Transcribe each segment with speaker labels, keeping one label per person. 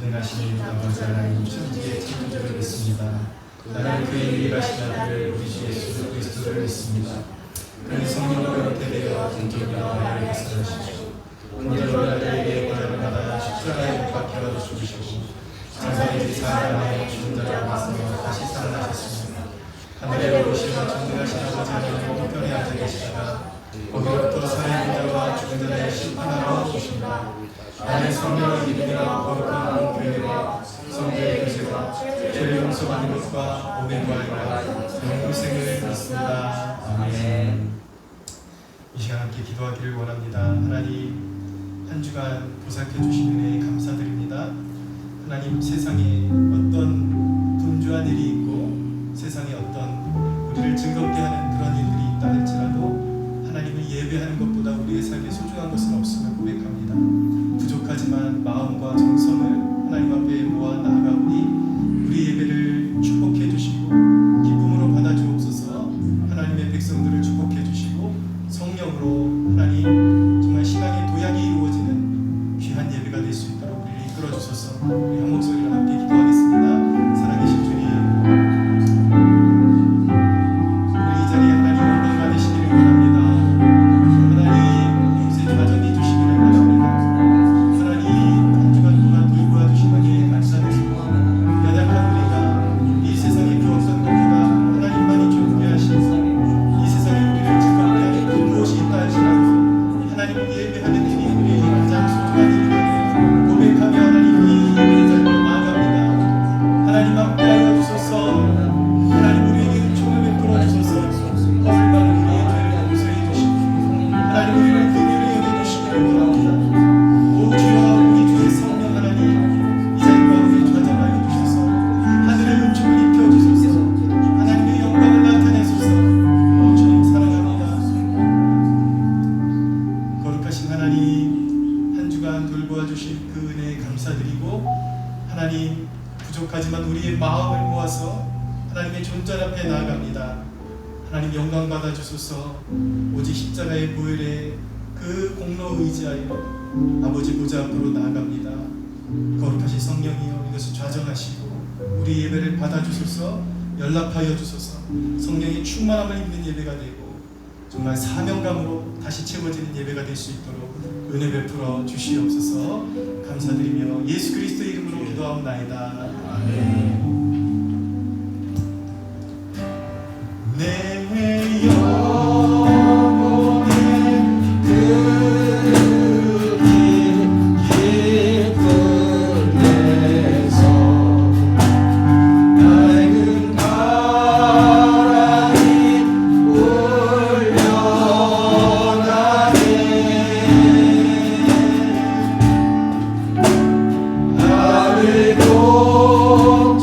Speaker 1: 전능하신 아버지 하나님 천지의 창조주를 믿습니다. 나는 그의 유일하신 아들 우리 주 예수 그리스도를 믿습니다. 그는 성령으로 잉태되어 인격으로 나를 역사하시고 본절로 아들에게 고난을 받아 십자가에 못 박혀 죽으시고 장사의 사람의 죽은 자를 말씀으로 다시 살아나셨습니다. 하늘에 오르시며 전능하신 아버지 하나님 오른편에 앉아 계시다가 거기로부터 살아있는 자와 죽은 자를 심판하러 오십니다. 나는 성령을 믿으며 거룩한 교회와 성도의 교제와 죄를 용서받는 것과 복의 부활과 영생을 믿습니다. 아멘. 이 시간 함께 기도하기를 원합니다. 하나님, 한 주간 보살펴 주신 은혜에 감사드립니다. 하나님, 세상에 어떤 분주한 일이 있고 세상에 어떤 우리를 즐겁게 하는 그런 일들이 있다 할지라도 하나님을 예배하는 것보다 우리의 삶에 소중한 것은 없음을 고백합니다. 부족하지만 마음과 정성을 하나님 앞에 모아 나아가오니 우리 예배를 축복해 주시고 기쁨으로 받아 주옵소서. 하나님의 백성들을 축복해 주시고 성령으로 하나님 정말 신앙의 도약이 이루어지는 귀한 예배가 될 수 있도록 우리를 이끌어 주소서. 우리 한 목소리로 함께 기도하겠습니다. 살아계신 주님, 오늘 이 자리에 하나님 영광 받으시기를 원합니다. 하나님 용서의 가정이 주시기를 원합니다. 하나님 한 주간 동안 돌보아 주시기에 감사드리고 연약한 우리가 이 세상의 그 어떤 것보다 하나님만이 존귀하시고 이 세상에 우리를 즐겁게 하는 그 무엇이 있다 할지라도 하나님을 예배하는 일이 우리의 가장 소중한 일임을 고백하며 하나님 이 예배의 자리로 나아갑니다. 하나님 함께하여 주소서. 하나님 우리에게 은총을 베풀어 주소서. 허물 많은 우리의 죄를 용서해 주시고 하나님 우리를 긍휼히 여겨주시기를 원합니다. 오 주여, 우리 주의 성령 하나님 이 자리 가운데 좌정하여 주셔서 하늘의 은총을 입혀주소서. 하나님의 영광을 나타내소서. 오 주님 사랑합니다. 거룩하신 하나님, 한 주간 돌보아 주신 그 은혜에 감사드리고 하나님 부족하지만 우리의 마음을 모아서 하나님의 존전 앞에 나아갑니다. 하나님 영광 받아 주소서. 오직 십자가의 보혈에 그 공로 의지하여 아버지 보좌 앞으로 나아갑니다. 거룩하신 성령이여 이것을 좌정하시고 우리 예배를 받아 주소서. 연락하여 주소서. 성령의 충만함을 입는 예배가 되고 정말 사명감으로 다시 채워지는 예배가 될 수 있도록 은혜 베풀어 주시옵소서. 감사드리며 예수 그리스도의 이름으로 기도하옵나이다. 아멘. 내 영혼의 그 깊은 데서 맑은 바람이 울려나게 나를 좀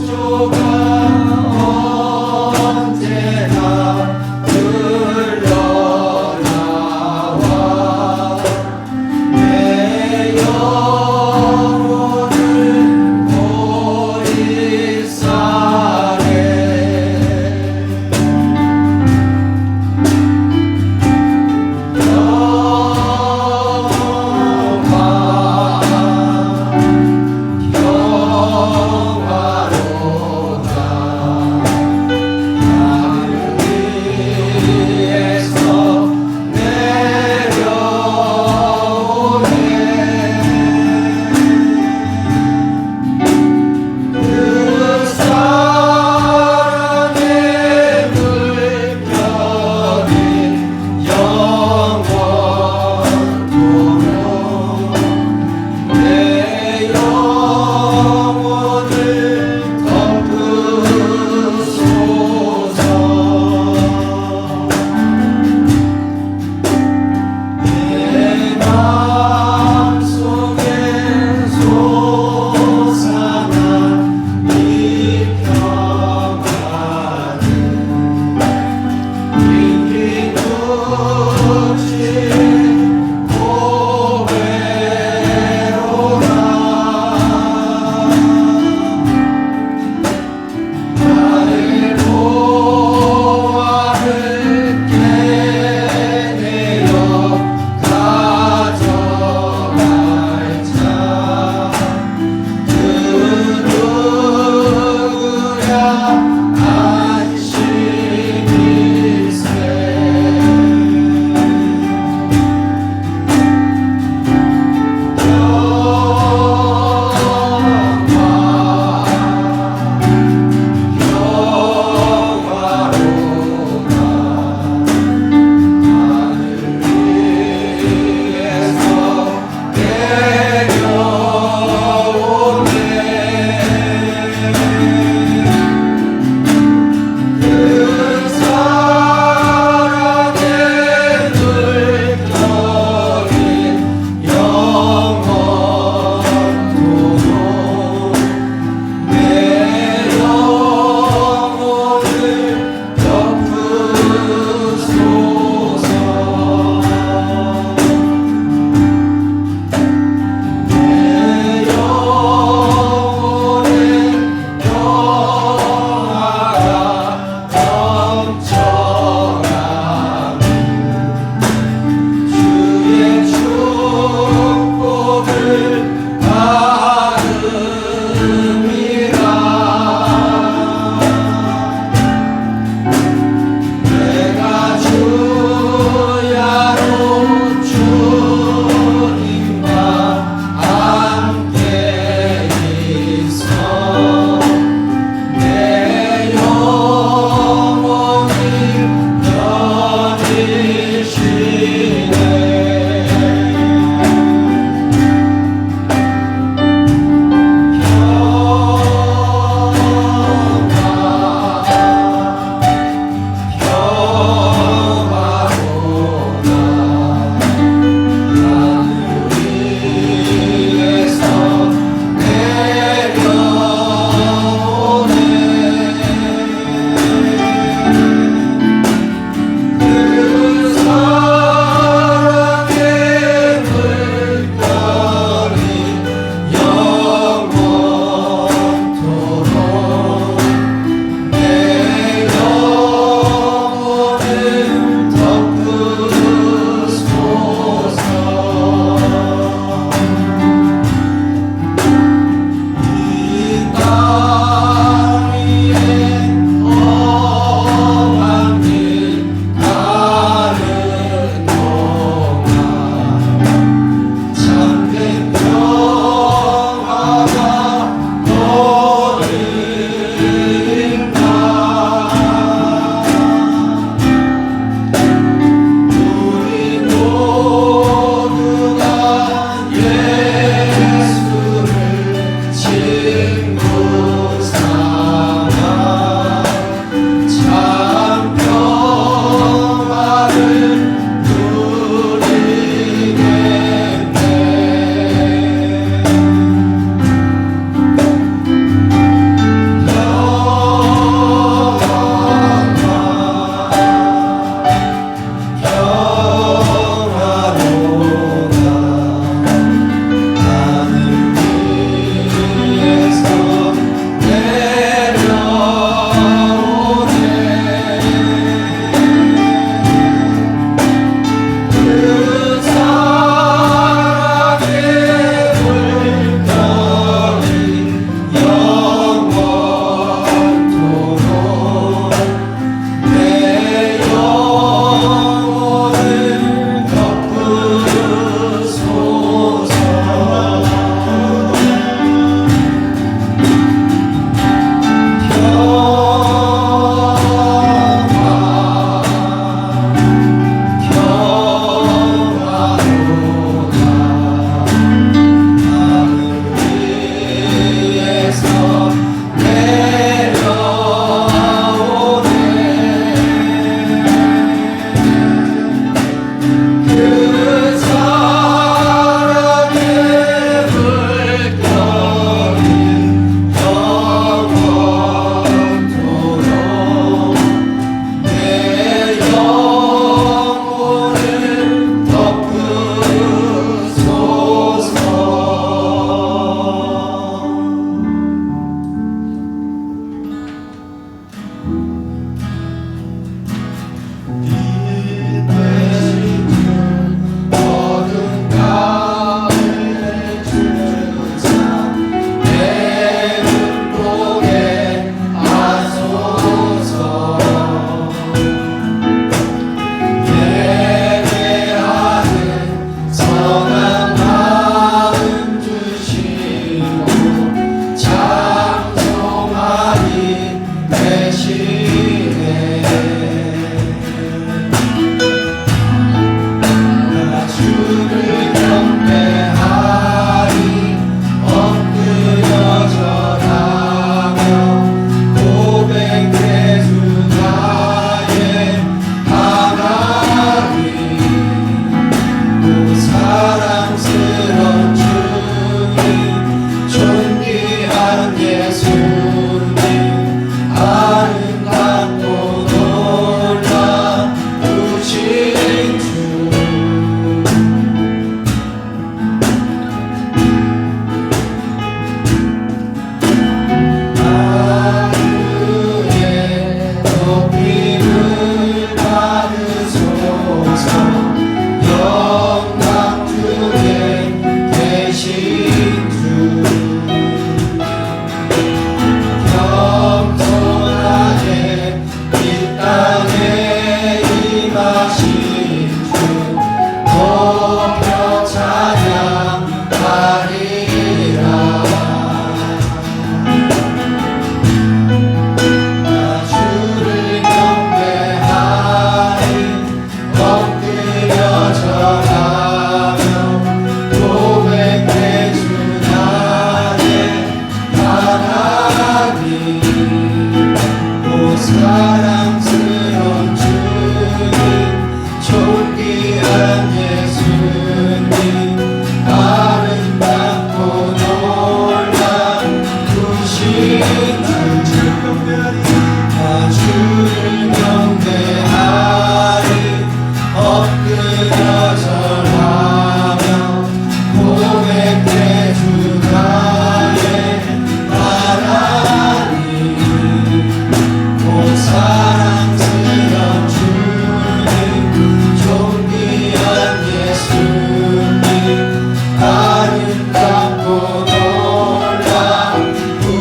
Speaker 1: 아름답고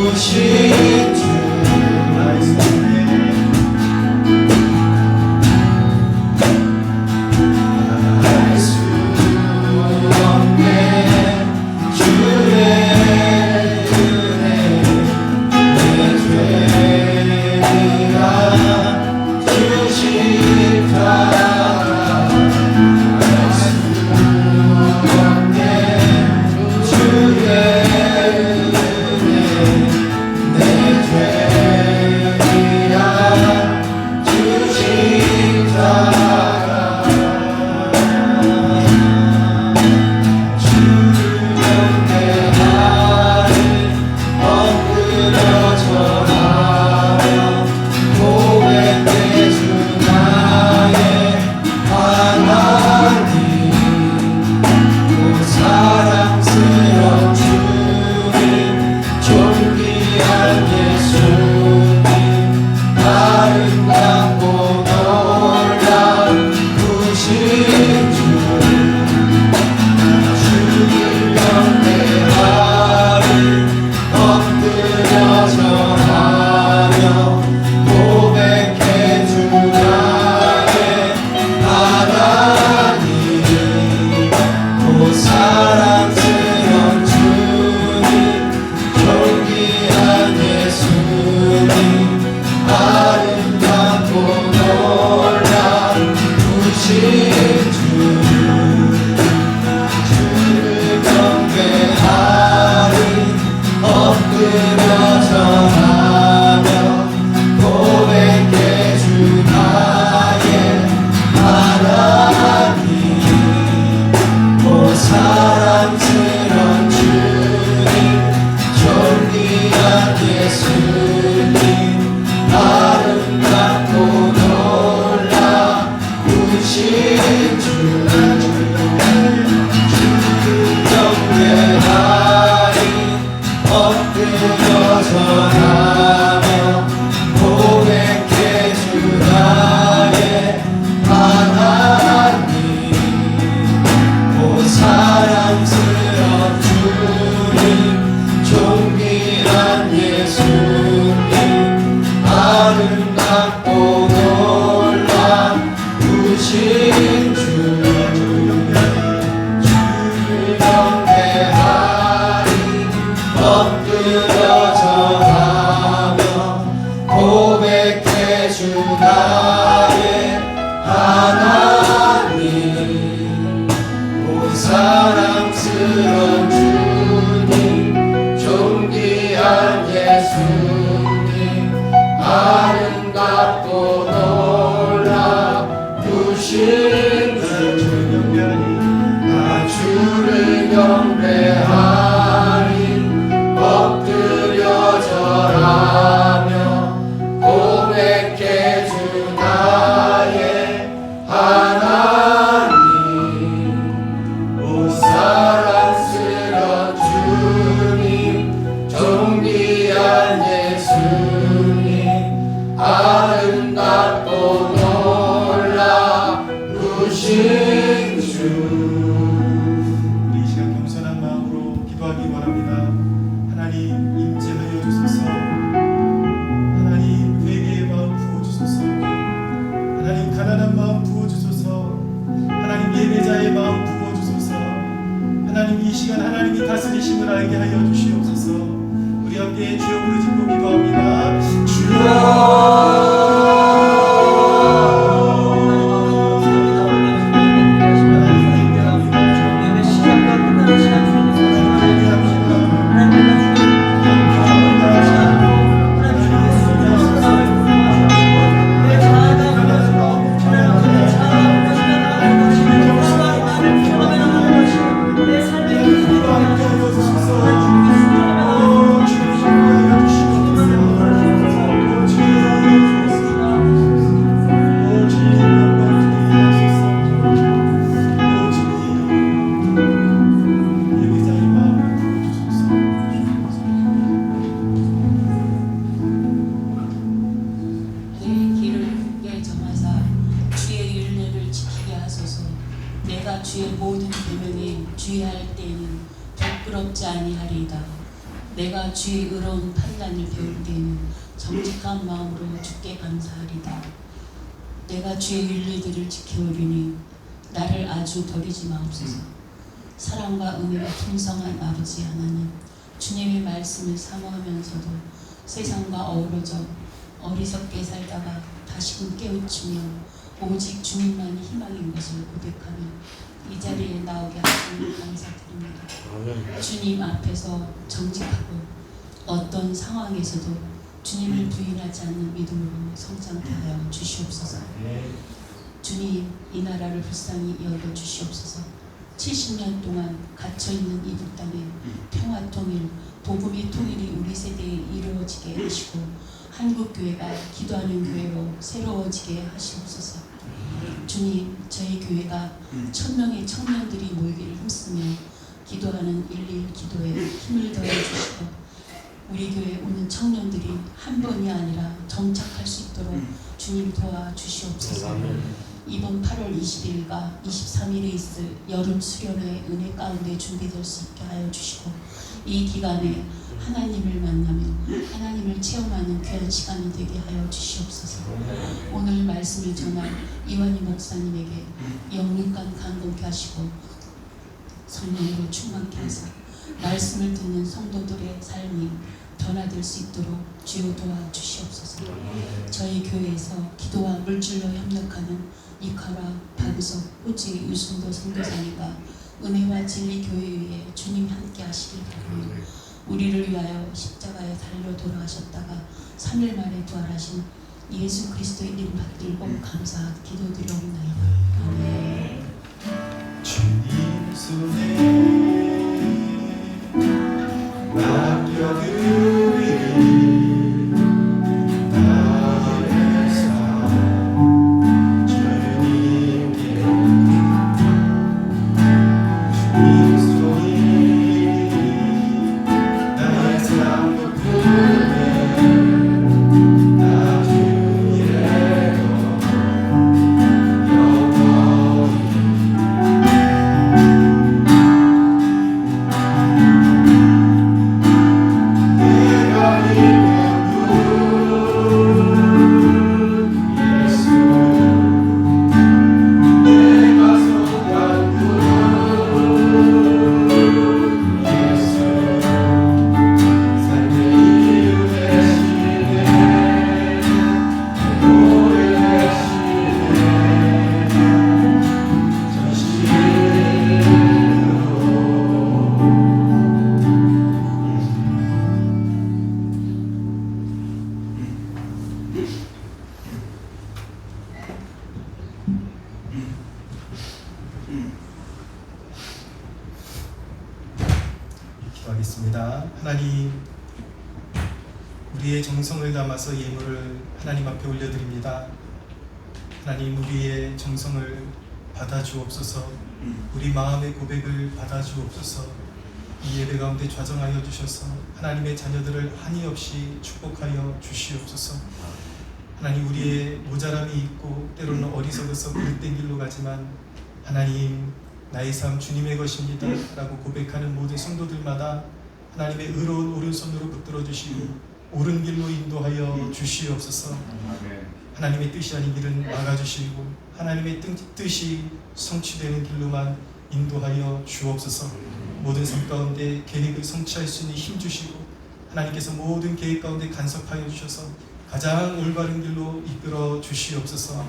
Speaker 1: 놀라우신 주
Speaker 2: 엎드려 절하며 고백해 주 나의 하나님. 오 사랑스런 주님, 존귀한 예수님, 아름답고 놀라우신 주, 경배하리 엎드려 절하며 고백해 주 나의 하나님. 오 사랑스런 주님, 존귀한 예수님, 아름답고 놀라우신 주, 주를 경배하리 엎드려 절하며 고백해 주 나의 하나님. 오 사랑스런 주님, 존귀한 예수님, 아름답고 놀라우신 주, 주를 경배하리 엎드려 절하며 고백해 주 나의 하나님. 오 사랑스런 주님, 존귀한 예수님, 아름답고 놀라우신 주.
Speaker 1: 우리 이 시간 겸손한 마음으로 기도하기 원합니다. 하나님 임재하여 주소서. 하나님 회개의 마음 부어주소서. 하나님 가난한 마음 부어주소서. 하나님 예배자의 마음 부어주소서. 하나님 이 시간 하나님이 다스리심을 알게 하여 주시옵소서. 우리 함께 주여 부르짖고 기도합니다. 주여
Speaker 3: 내가 주의 모든 계명에 주의할 때에는 부끄럽지 아니하리이다. 내가 주의 의로운 판단을 배울 때에는 정직한 마음으로 주께 감사하리이다. 내가 주의 윤례들을 지켜오리니 나를 아주 버리지 마옵소서. 사랑과 은혜가 풍성한 아버지 하나님, 주님의 말씀을 사모하면서도 세상과 어우러져 어리석게 살다가 다시금 깨우치며 오직 주님만이 희망인 것을 고백하며 이 자리에 나오게 하시니 감사드립니다. 주님 앞에서 정직하고 어떤 상황에서도 주님을 부인하지 않는 믿음으로 성장케 하여 주시옵소서. 주님, 이 나라를 불쌍히 여겨 주시옵소서. 70년 동안 갇혀있는 이북 땅에 평화 통일, 복음의 통일이 우리 세대에 이루어지게 하시고 한국교회가 기도하는 교회로 새로워지게 하시옵소서. 주님, 저희 교회가 1000명의 청년들이 모이기를 힘쓰며 기도하는 121 기도에 힘을 더해주시고 우리 교회에 오는 청년들이 한 번이 아니라 정착할 수 있도록 주님 도와주시옵소서. 이번 8월 20일과 23일에 있을 여름 수련회 은혜 가운데 준비될 수 있게 하여 주시고 이 기간에 하나님을 만나며 하나님을 체험하는 귀한 시간이 되게 하여 주시옵소서. 오늘 말씀을 전할 이완희 목사님에게 영육간 강건케 하시고 성령으로 충만케 하사 말씀을 듣는 성도들의 삶이 변화될 수 있도록 주여 도와주시옵소서. 저희 교회에서 기도와 물질로 협력하는 이카라, 박우석, 호지, 유순도 선교사님과 은혜와 진리 교회 위에 주님 함께 하시길 바라며 우리를 위하여 십자가에 달려 돌아가셨다가 3일 만에 부활하신 예수 그리스도의 이름 받들고 감사 기도드리옵나이다. 아멘.
Speaker 1: 주님 손에 맡겨드리리 나의 삶 주님께 주님 손이 나의 삶 돋구네 나 주의 기도하겠습니다. 하나님, 우리의 정성을 담아서 예물을 하나님 앞에 올려드립니다. 하나님, 우리의 정성을 받아주옵소서. 우리 마음의 고백을 받아주옵소서. 이 예배 가운데 좌정하여 주셔서 하나님의 자녀들을 한이 없이 축복하여 주시옵소서. 하나님, 우리의 모자람이 있고 때로는 어리석어서 그릇된 길로 가지만 하나님, 나의 삶 주님의 것입니다 라고 고백하는 모든 성도들마다 하나님의 의로운 오른손으로 붙들어 주시고 옳은 길로 인도하여 주시옵소서. 하나님의 뜻이 아닌 길은 막아주시고 하나님의 뜻이 성취되는 길로만 인도하여 주옵소서. 모든 삶 가운데 계획을 성취할 수 있는 힘 주시고 하나님께서 모든 계획 가운데 간섭하여 주셔서 가장 올바른 길로 이끌어 주시옵소서.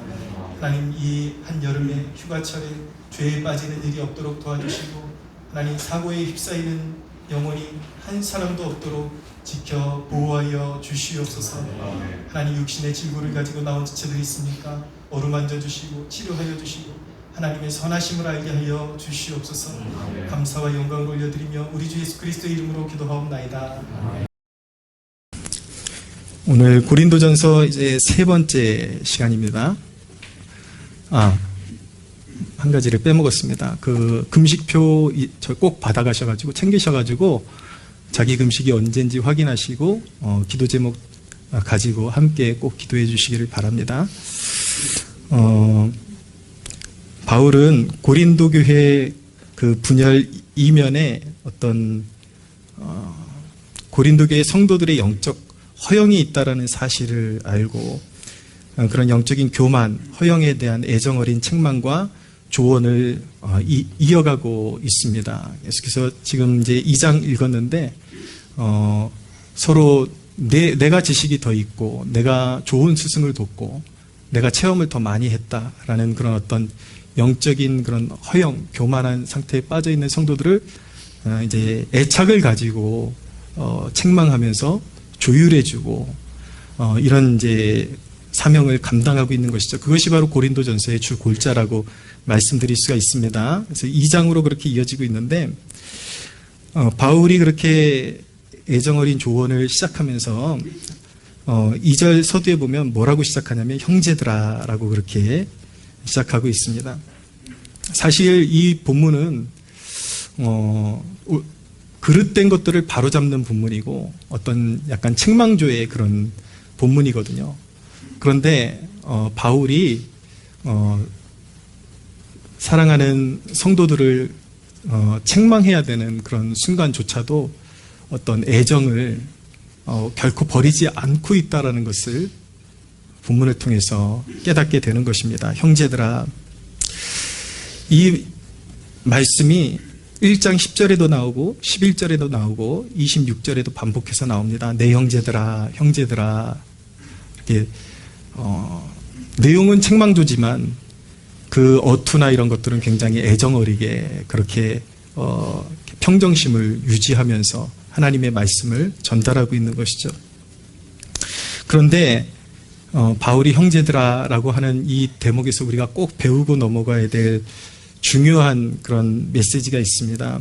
Speaker 1: 하나님, 이 한여름에 휴가철에 죄에 빠지는 일이 없도록 도와주시고 하나님, 사고에 휩싸이는 영혼이 한 사람도 없도록 지켜 보호하여 주시옵소서. 하나님, 육신의 질고를 가지고 나온 지체들이 있으니까 어루만져 주시고 치료하여 주시고 하나님의 선하심을 알게 하여 주시옵소서. 감사와 영광을 올려드리며 우리 주 예수 그리스도의 이름으로 기도하옵나이다. 오늘 고린도전서 이제 세 번째 시간입니다. 한 가지를 빼먹었습니다. 그 금식표 저 꼭 받아가셔가지고 챙기셔가지고 자기 금식이 언제인지 확인하시고 기도 제목 가지고 함께 꼭 기도해 주시기를 바랍니다. 바울은 고린도 교회 그 분열 이면에 어떤 고린도 교회 성도들의 영적 허영이 있다라는 사실을 알고 그런 영적인 교만, 허영에 대한 애정 어린 책망과 조언을 이어가고 있습니다. 그래서 지금 이제 2장 읽었는데 서로 내가 지식이 더 있고 내가 좋은 스승을 돕고 내가 체험을 더 많이 했다라는 그런 어떤 영적인 그런 허영, 교만한 상태에 빠져 있는 성도들을 이제 애착을 가지고 책망하면서 조율해주고 이런 이제 사명을 감당하고 있는 것이죠. 그것이 바로 고린도전서의 주 골자라고 말씀드릴 수가 있습니다. 그래서 2장으로 그렇게 이어지고 있는데 바울이 그렇게 애정어린 조언을 시작하면서 2절 서두에 보면 뭐라고 시작하냐면 형제들아 라고 그렇게 시작하고 있습니다. 사실 이 본문은 그릇된 것들을 바로잡는 본문이고 어떤 약간 책망조의 그런 본문이거든요. 그런데 바울이 사랑하는 성도들을 책망해야 되는 그런 순간조차도 어떤 애정을 결코 버리지 않고 있다는 것을 본문을 통해서 깨닫게 되는 것입니다. 형제들아, 이 말씀이 1장 10절에도 나오고 11절에도 나오고 26절에도 반복해서 나옵니다. 내 형제들아, 형제들아. 이렇게 내용은 책망조지만 그 어투나 이런 것들은 굉장히 애정어리게 그렇게 평정심을 유지하면서 하나님의 말씀을 전달하고 있는 것이죠. 그런데 바울이 형제들아라고 하는 이 대목에서 우리가 꼭 배우고 넘어가야 될 중요한 그런 메시지가 있습니다.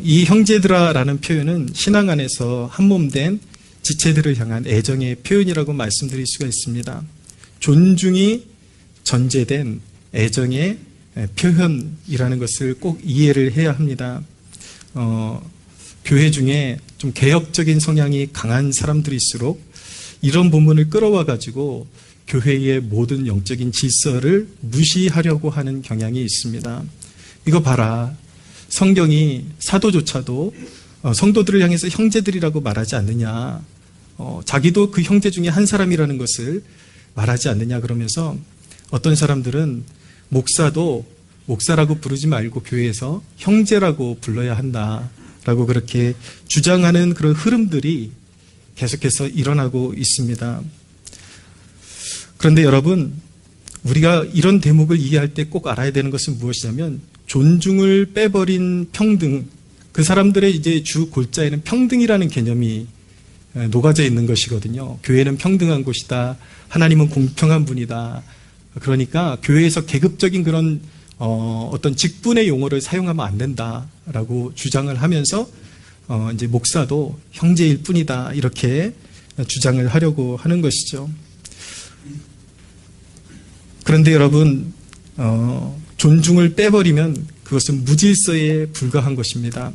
Speaker 1: 이 형제들아라는 표현은 신앙 안에서 한몸된 지체들을 향한 애정의 표현이라고 말씀드릴 수가 있습니다. 존중이 전제된 애정의 표현이라는 것을 꼭 이해를 해야 합니다. 교회 중에 좀 개혁적인 성향이 강한 사람들일수록 이런 본문을 끌어와 가지고 교회의 모든 영적인 질서를 무시하려고 하는 경향이 있습니다. 이거 봐라. 성경이 사도조차도 성도들을 향해서 형제들이라고 말하지 않느냐. 자기도 그 형제 중에 한 사람이라는 것을 말하지 않느냐 그러면서 어떤 사람들은 목사도 목사라고 부르지 말고 교회에서 형제라고 불러야 한다라고 그렇게 주장하는 그런 흐름들이 계속해서 일어나고 있습니다. 그런데 여러분, 우리가 이런 대목을 이해할 때 꼭 알아야 되는 것은 무엇이냐면 존중을 빼버린 평등, 그 사람들의 이제 주 골자에는 평등이라는 개념이 녹아져 있는 것이거든요. 교회는 평등한 곳이다. 하나님은 공평한 분이다. 그러니까 교회에서 계급적인 그런 어떤 직분의 용어를 사용하면 안 된다라고 주장을 하면서 이제 목사도 형제일 뿐이다 이렇게 주장을 하려고 하는 것이죠. 그런데 여러분, 존중을 빼버리면 그것은 무질서에 불과한 것입니다.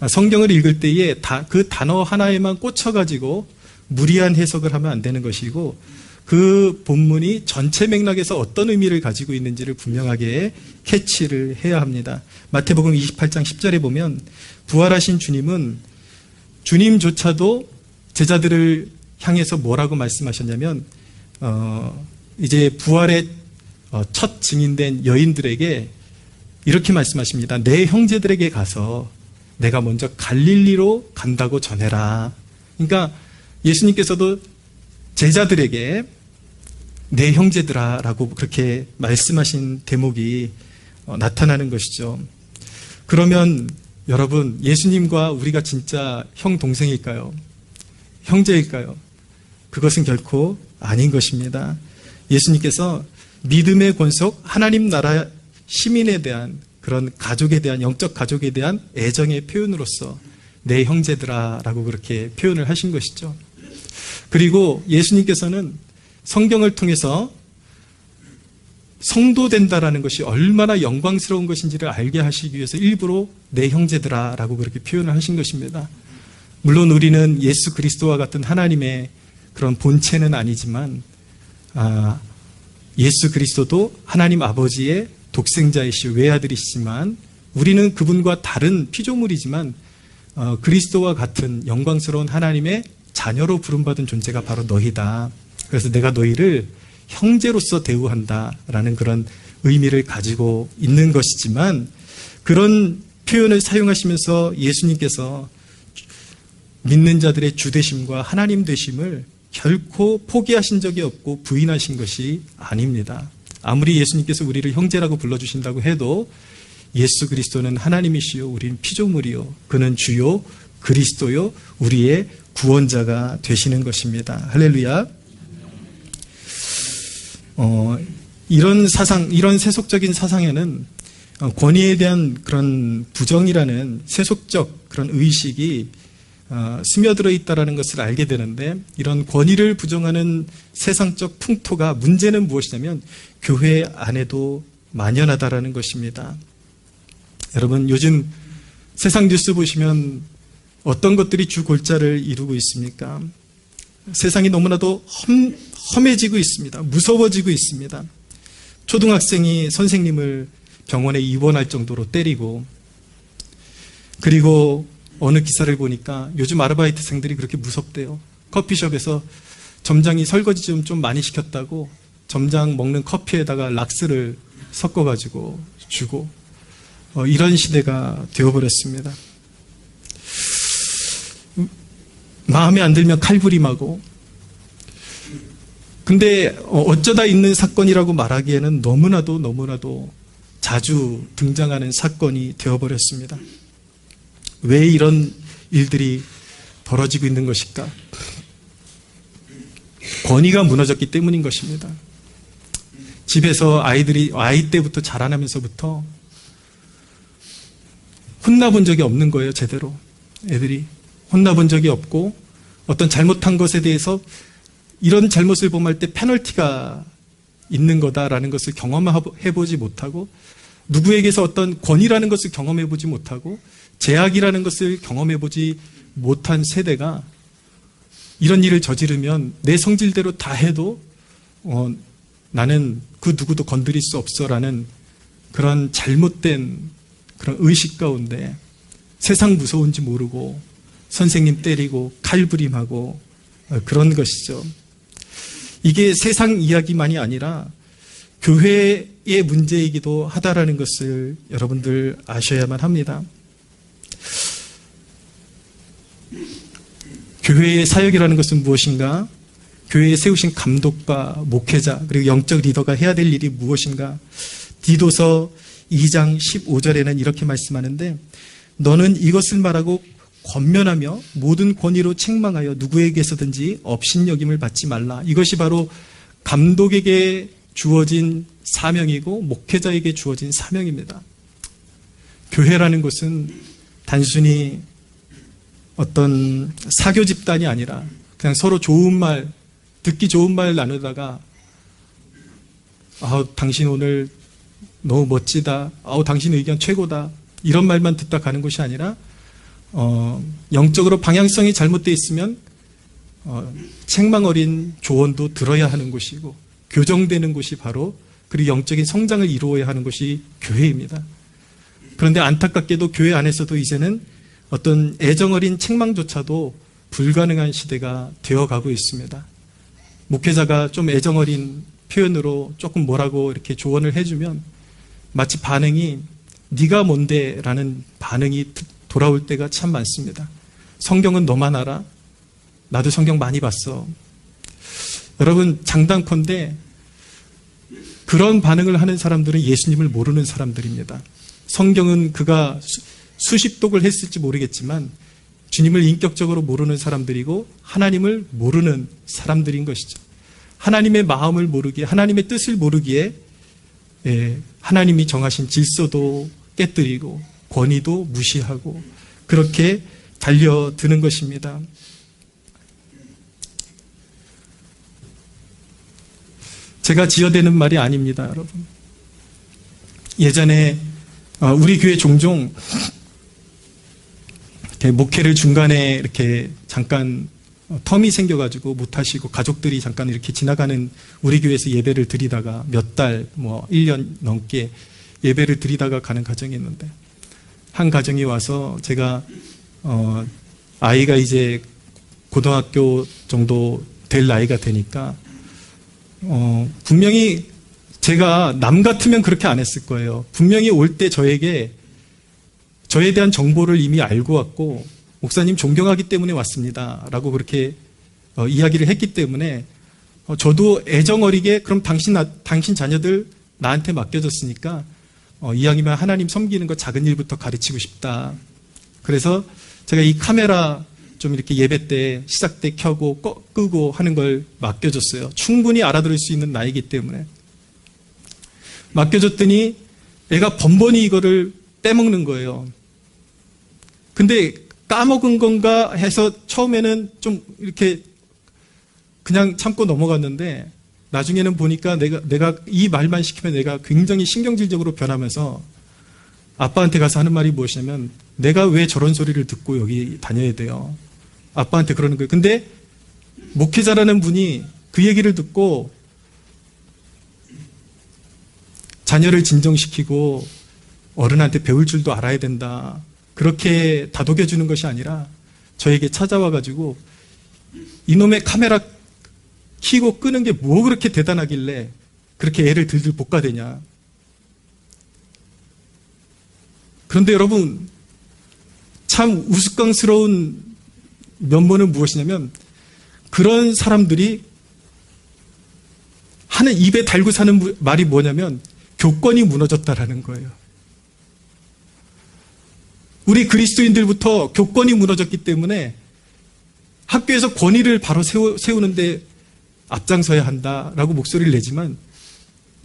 Speaker 1: 성경을 읽을 때에 그 단어 하나에만 꽂혀가지고 무리한 해석을 하면 안 되는 것이고 그 본문이 전체 맥락에서 어떤 의미를 가지고 있는지를 분명하게 캐치를 해야 합니다. 마태복음 28장 10절에 보면 부활하신 주님은 주님조차도 제자들을 향해서 뭐라고 말씀하셨냐면 이제 부활의 첫 증인된 여인들에게 이렇게 말씀하십니다. 내 형제들에게 가서 내가 먼저 갈릴리로 간다고 전해라. 그러니까 예수님께서도 제자들에게 내 형제들아 라고 그렇게 말씀하신 대목이 나타나는 것이죠. 그러면 여러분, 예수님과 우리가 진짜 형 동생일까요? 형제일까요? 그것은 결코 아닌 것입니다. 예수님께서 믿음의 권속 하나님 나라 시민에 대한 그런 가족에 대한 영적 가족에 대한 애정의 표현으로서 내 형제들아 라고 그렇게 표현을 하신 것이죠. 그리고 예수님께서는 성경을 통해서 성도된다라는 것이 얼마나 영광스러운 것인지를 알게 하시기 위해서 일부러 내 형제들아 라고 그렇게 표현을 하신 것입니다. 물론 우리는 예수 그리스도와 같은 하나님의 그런 본체는 아니지만 예수 그리스도도 하나님 아버지의 독생자이시오 외아들이시지만 우리는 그분과 다른 피조물이지만 그리스도와 같은 영광스러운 하나님의 자녀로 부름받은 존재가 바로 너희다. 그래서 내가 너희를 형제로서 대우한다라는 그런 의미를 가지고 있는 것이지만 그런 표현을 사용하시면서 예수님께서 믿는 자들의 주되심과 하나님 되심을 결코 포기하신 적이 없고 부인하신 것이 아닙니다. 아무리 예수님께서 우리를 형제라고 불러주신다고 해도 예수 그리스도는 하나님이시요 우리는 피조물이요 그는 주요 그리스도요 우리의 구원자가 되시는 것입니다. 할렐루야. 이런 사상, 이런 세속적인 사상에는 권위에 대한 그런 부정이라는 세속적 그런 의식이 스며들어 있다는 것을 알게 되는데 이런 권위를 부정하는 세상적 풍토가 문제는 무엇이냐면 교회 안에도 만연하다라는 것입니다. 여러분, 요즘 세상 뉴스 보시면 어떤 것들이 주 골자를 이루고 있습니까? 세상이 너무나도 험해지고 있습니다. 무서워지고 있습니다. 초등학생이 선생님을 병원에 입원할 정도로 때리고, 그리고 어느 기사를 보니까 요즘 아르바이트생들이 그렇게 무섭대요. 커피숍에서 점장이 설거지 좀 많이 시켰다고 점장 먹는 커피에다가 락스를 섞어가지고 주고, 이런 시대가 되어버렸습니다. 마음에 안 들면 칼부림하고. 근데 어쩌다 있는 사건이라고 말하기에는 너무나도 자주 등장하는 사건이 되어버렸습니다. 왜 이런 일들이 벌어지고 있는 것일까? 권위가 무너졌기 때문인 것입니다. 집에서 아이 때부터 자라나면서부터 혼나본 적이 없는 거예요, 제대로. 애들이 혼나본 적이 없고, 어떤 잘못한 것에 대해서 이런 잘못을 범할 때 페널티가 있는 거다라는 것을 경험해보지 못하고, 누구에게서 어떤 권위라는 것을 경험해보지 못하고, 제약이라는 것을 경험해보지 못한 세대가 이런 일을 저지르면 내 성질대로 다 해도 나는 그 누구도 건드릴 수 없어라는 그런 잘못된 그런 의식 가운데 세상 무서운지 모르고 선생님 때리고 칼부림하고 그런 것이죠. 이게 세상 이야기만이 아니라 교회의 문제이기도 하다라는 것을 여러분들 아셔야만 합니다. 교회의 사역이라는 것은 무엇인가? 교회에 세우신 감독과 목회자 그리고 영적 리더가 해야 될 일이 무엇인가? 디도서 2장 15절에는 이렇게 말씀하는데, 너는 이것을 말하고 권면하며 모든 권위로 책망하여 누구에게서든지 업신여김을 받지 말라. 이것이 바로 감독에게 주어진 사명이고 목회자에게 주어진 사명입니다. 교회라는 것은 단순히 어떤 사교 집단이 아니라 그냥 서로 좋은 말, 듣기 좋은 말 나누다가 당신 오늘 너무 멋지다, 당신 의견 최고다, 이런 말만 듣다 가는 것이 아니라 영적으로 방향성이 잘못되어 있으면 책망 어린 조언도 들어야 하는 곳이고, 교정되는 곳이 바로, 그리고 영적인 성장을 이루어야 하는 것이 교회입니다. 그런데 안타깝게도 교회 안에서도 이제는 어떤 애정어린 책망조차도 불가능한 시대가 되어가고 있습니다. 목회자가 좀 애정어린 표현으로 조금 뭐라고 이렇게 조언을 해주면 마치 반응이 네가 뭔데 라는 반응이 돌아올 때가 참 많습니다. 성경은 너만 알아? 나도 성경 많이 봤어. 여러분, 장당컨대 그런 반응을 하는 사람들은 예수님을 모르는 사람들입니다. 성경은 그가 수십독을 했을지 모르겠지만 주님을 인격적으로 모르는 사람들이고 하나님을 모르는 사람들인 것이죠. 하나님의 마음을 모르기에, 하나님의 뜻을 모르기에 하나님이 정하신 질서도 깨뜨리고 권위도 무시하고 그렇게 달려드는 것입니다. 제가 지어대는 말이 아닙니다, 여러분. 예전에 우리 교회 종종 이렇게 목회를 중간에 이렇게 잠깐 텀이 생겨가지고 못하시고 가족들이 잠깐 이렇게 지나가는 우리 교회에서 예배를 드리다가 몇 달, 1년 넘게 예배를 드리다가 가는 가정이 있는데, 한 가정이 와서 제가 아이가 이제 고등학교 정도 될 나이가 되니까 분명히 제가 남 같으면 그렇게 안 했을 거예요. 분명히 올 때 저에 대한 정보를 이미 알고 왔고, 목사님 존경하기 때문에 왔습니다 라고 그렇게 이야기를 했기 때문에 저도 애정어리게 그럼 당신 자녀들 나한테 맡겨줬으니까 이왕이면 하나님 섬기는 거 작은 일부터 가르치고 싶다. 그래서 제가 이 카메라 좀 이렇게 예배 때 시작 때 켜고 끄고 하는 걸 맡겨줬어요. 충분히 알아들을 수 있는 나이기 때문에 맡겨줬더니 애가 번번이 이거를 빼먹는 거예요. 근데 까먹은 건가 해서 처음에는 좀 이렇게 그냥 참고 넘어갔는데, 나중에는 보니까 내가 이 말만 시키면 내가 굉장히 신경질적으로 변하면서 아빠한테 가서 하는 말이 무엇이냐면, 내가 왜 저런 소리를 듣고 여기 다녀야 돼요? 아빠한테 그러는 거예요. 근데 목회자라는 분이 그 얘기를 듣고 자녀를 진정시키고 어른한테 배울 줄도 알아야 된다, 그렇게 다독여주는 것이 아니라 저에게 찾아와가지고 이놈의 카메라 켜고 끄는 게 뭐 그렇게 대단하길래 그렇게 애를 들들 볶아대냐. 그런데 여러분, 참 우스꽝스러운 면모는 무엇이냐면, 그런 사람들이 하는 입에 달고 사는 말이 뭐냐면 교권이 무너졌다라는 거예요. 우리 그리스도인들부터 교권이 무너졌기 때문에 학교에서 권위를 바로 세우는데 앞장서야 한다라고 목소리를 내지만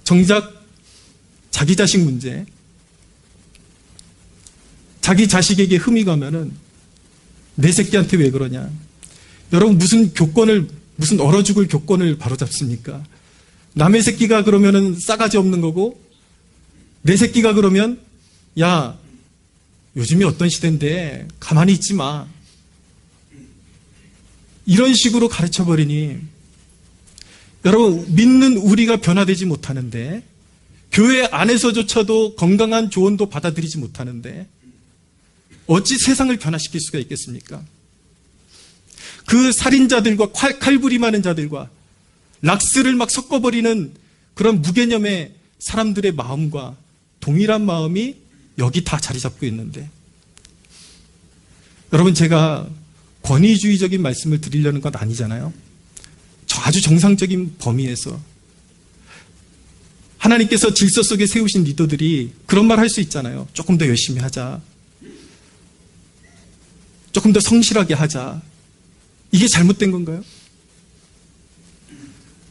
Speaker 1: 정작 자기 자식 문제, 자기 자식에게 흠이 가면은 내 새끼한테 왜 그러냐. 여러분 무슨 얼어 죽을 교권을 바로잡습니까? 남의 새끼가 그러면은 싸가지 없는 거고 내 새끼가 그러면 야 요즘이 어떤 시대인데 가만히 있지 마. 이런 식으로 가르쳐버리니 여러분 믿는 우리가 변화되지 못하는데 교회 안에서조차도 건강한 조언도 받아들이지 못하는데 어찌 세상을 변화시킬 수가 있겠습니까? 그 살인자들과 칼부림하는 자들과 락스를 막 섞어버리는 그런 무개념의 사람들의 마음과 동일한 마음이 여기 다 자리 잡고 있는데 여러분 제가 권위주의적인 말씀을 드리려는 건 아니잖아요. 아주 정상적인 범위에서 하나님께서 질서 속에 세우신 리더들이 그런 말 할 수 있잖아요. 조금 더 열심히 하자. 조금 더 성실하게 하자. 이게 잘못된 건가요?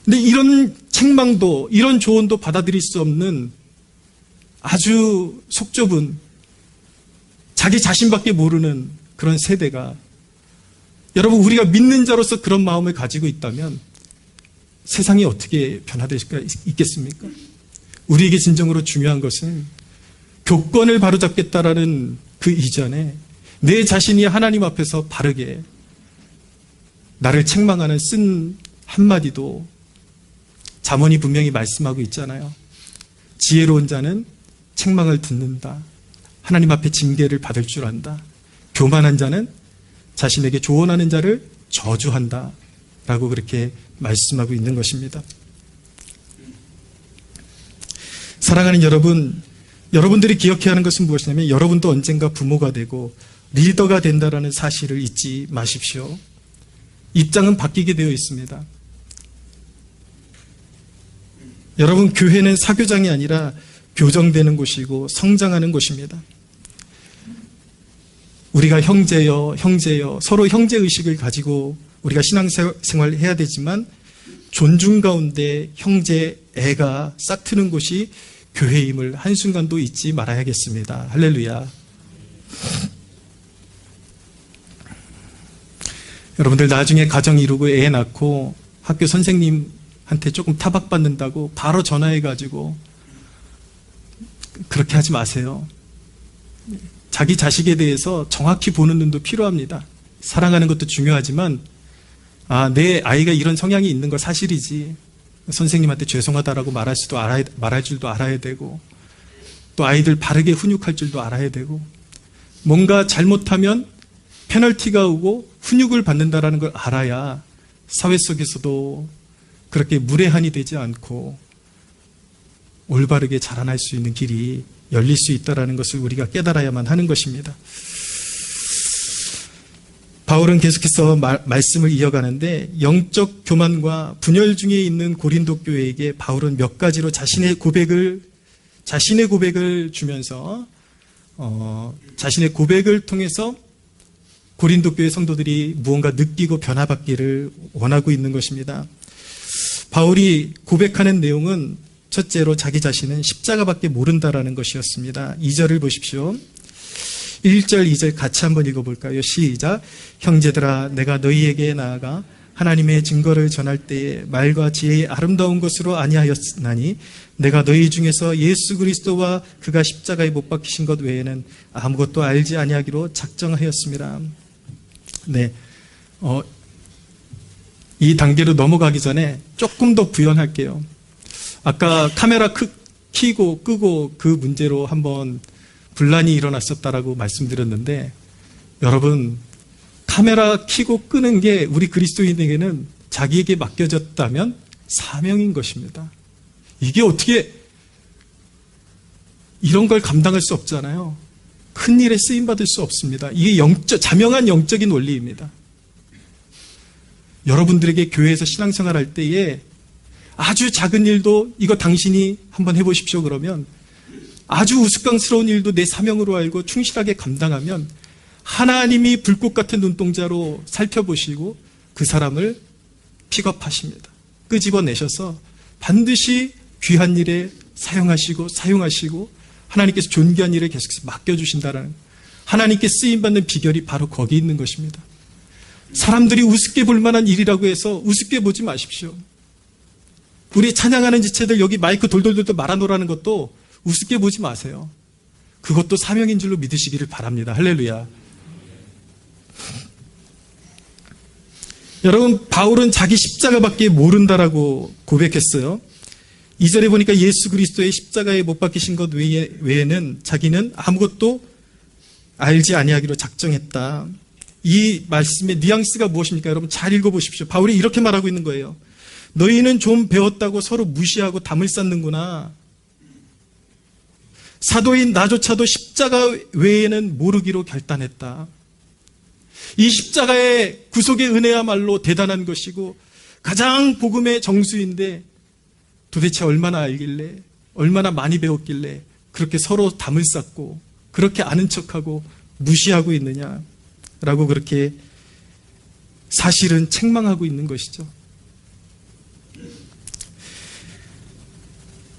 Speaker 1: 근데 이런 책망도 이런 조언도 받아들일 수 없는 아주 속 좁은 자기 자신밖에 모르는 그런 세대가 여러분 우리가 믿는 자로서 그런 마음을 가지고 있다면 세상이 어떻게 변화될 수가 있겠습니까? 우리에게 진정으로 중요한 것은 교권을 바로잡겠다라는 그 이전에 내 자신이 하나님 앞에서 바르게 나를 책망하는 쓴 한마디도 잠언이 분명히 말씀하고 있잖아요. 지혜로운 자는 책망을 듣는다. 하나님 앞에 징계를 받을 줄 안다. 교만한 자는 자신에게 조언하는 자를 저주한다. 라고 그렇게 말씀하고 있는 것입니다. 사랑하는 여러분, 여러분들이 기억해야 하는 것은 무엇이냐면 여러분도 언젠가 부모가 되고 리더가 된다라는 사실을 잊지 마십시오. 입장은 바뀌게 되어 있습니다. 여러분, 교회는 사교장이 아니라 교정되는 곳이고 성장하는 곳입니다. 우리가 형제여 서로 형제의식을 가지고 우리가 신앙생활을 해야 되지만 존중 가운데 형제애가 싹트는 곳이 교회임을 한순간도 잊지 말아야겠습니다. 할렐루야. 여러분들 나중에 가정 이루고 애 낳고 학교 선생님한테 조금 타박받는다고 바로 전화해가지고 그렇게 하지 마세요. 자기 자식에 대해서 정확히 보는 눈도 필요합니다. 사랑하는 것도 중요하지만 내 아이가 이런 성향이 있는 거 사실이지. 선생님한테 죄송하다라고 말할 줄도 알아야 되고 또 아이들 바르게 훈육할 줄도 알아야 되고 뭔가 잘못하면 페널티가 오고 훈육을 받는다라는 걸 알아야 사회 속에서도 그렇게 무례한이 되지 않고 올바르게 자라날 수 있는 길이 열릴 수 있다는 것을 우리가 깨달아야만 하는 것입니다. 바울은 계속해서 말씀을 이어가는데 영적 교만과 분열 중에 있는 고린도 교회에게 바울은 몇 가지로 자신의 고백을 주면서 자신의 고백을 통해서 고린도 교회 성도들이 무언가 느끼고 변화받기를 원하고 있는 것입니다. 바울이 고백하는 내용은 첫째로 자기 자신은 십자가밖에 모른다라는 것이었습니다. 2절을 보십시오. 1절, 2절 같이 한번 읽어볼까요? 시작. 형제들아, 내가 너희에게 나아가 하나님의 증거를 전할 때에 말과 지혜의 아름다운 것으로 아니하였나니 내가 너희 중에서 예수 그리스도와 그가 십자가에 못 박히신 것 외에는 아무것도 알지 아니하기로 작정하였습니다. 네, 이 단계로 넘어가기 전에 조금 더 부연할게요. 아까 카메라 켜고 끄고 그 문제로 한번 분란이 일어났었다라고 말씀드렸는데 여러분, 카메라 켜고 끄는 게 우리 그리스도인에게는 자기에게 맡겨졌다면 사명인 것입니다. 이게 어떻게 이런 걸 감당할 수 없잖아요. 큰 일에 쓰임받을 수 없습니다. 이게 자명한 영적인 원리입니다. 여러분들에게 교회에서 신앙생활 할 때에 아주 작은 일도 이거 당신이 한번 해보십시오 그러면 아주 우스꽝스러운 일도 내 사명으로 알고 충실하게 감당하면 하나님이 불꽃 같은 눈동자로 살펴보시고 그 사람을 픽업하십니다. 끄집어내셔서 반드시 귀한 일에 사용하시고 하나님께서 존귀한 일에 계속해서 맡겨주신다라는, 하나님께 쓰임받는 비결이 바로 거기 있는 것입니다. 사람들이 우습게 볼 만한 일이라고 해서 우습게 보지 마십시오. 우리 찬양하는 지체들 여기 마이크 돌돌돌 말아놓으라는 것도 우습게 보지 마세요. 그것도 사명인 줄로 믿으시기를 바랍니다. 할렐루야. 여러분, 바울은 자기 십자가밖에 모른다라고 고백했어요. 2절에 보니까 예수 그리스도의 십자가에 못 박히신 것 외에는 자기는 아무것도 알지 아니하기로 작정했다. 이 말씀의 뉘앙스가 무엇입니까? 여러분 잘 읽어보십시오. 바울이 이렇게 말하고 있는 거예요. 너희는 좀 배웠다고 서로 무시하고 담을 쌓는구나. 사도인 나조차도 십자가 외에는 모르기로 결단했다. 이 십자가의 구속의 은혜야말로 대단한 것이고 가장 복음의 정수인데 도대체 얼마나 알길래, 얼마나 많이 배웠길래 그렇게 서로 담을 쌓고 그렇게 아는 척하고 무시하고 있느냐라고 그렇게 사실은 책망하고 있는 것이죠.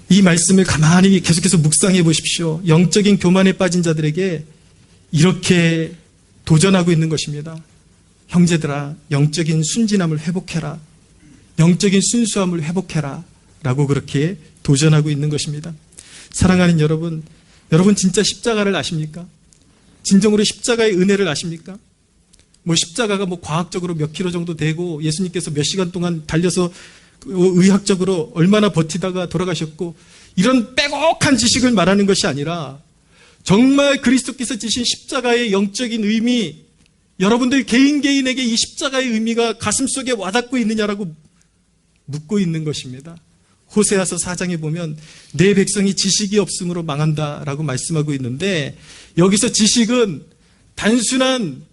Speaker 1: 이 말씀을 가만히 계속해서 묵상해 보십시오. 영적인 교만에 빠진 자들에게 이렇게 도전하고 있는 것입니다. 형제들아, 영적인 순진함을 회복해라. 영적인 순수함을 회복해라. 라고 그렇게 도전하고 있는 것입니다. 사랑하는 여러분, 여러분 진짜 십자가를 아십니까? 진정으로 십자가의 은혜를 아십니까? 십자가가 과학적으로 몇 킬로 정도 되고 예수님께서 몇 시간 동안 달려서 의학적으로 얼마나 버티다가 돌아가셨고 이런 빼곡한 지식을 말하는 것이 아니라 정말 그리스도께서 지신 십자가의 영적인 의미, 여러분들 개인에게 이 십자가의 의미가 가슴속에 와닿고 있느냐라고 묻고 있는 것입니다. 호세아서 4장에 보면 내 백성이 지식이 없음으로 망한다라고 말씀하고 있는데 여기서 지식은 단순한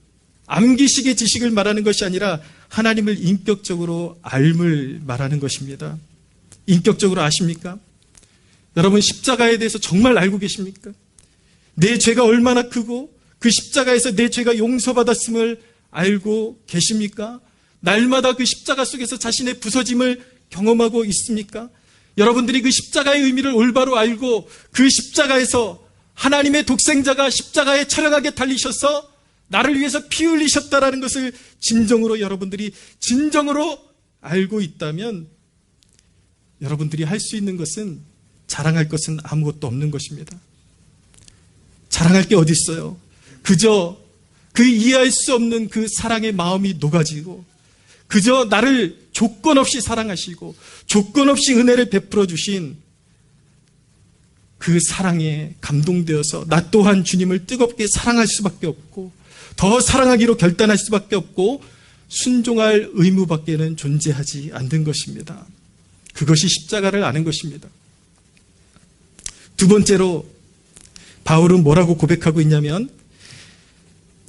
Speaker 1: 암기식의 지식을 말하는 것이 아니라 하나님을 인격적으로 알을 말하는 것입니다. 인격적으로 아십니까? 여러분 십자가에 대해서 정말 알고 계십니까? 내 죄가 얼마나 크고 그 십자가에서 내 죄가 용서받았음을 알고 계십니까? 날마다 그 십자가 속에서 자신의 부서짐을 경험하고 있습니까? 여러분들이 그 십자가의 의미를 올바로 알고 그 십자가에서 하나님의 독생자가 십자가에 처량하게 달리셔서 나를 위해서 피 흘리셨다라는 것을 여러분들이 진정으로 알고 있다면 여러분들이 할 수 있는 것은, 자랑할 것은 아무것도 없는 것입니다. 자랑할 게 어디 있어요? 그저 그 이해할 수 없는 그 사랑의 마음이 녹아지고 그저 나를 조건 없이 사랑하시고 조건 없이 은혜를 베풀어 주신 그 사랑에 감동되어서 나 또한 주님을 뜨겁게 사랑할 수밖에 없고 더 사랑하기로 결단할 수밖에 없고 순종할 의무밖에는 존재하지 않는 것입니다. 그것이 십자가를 아는 것입니다. 두 번째로 바울은 뭐라고 고백하고 있냐면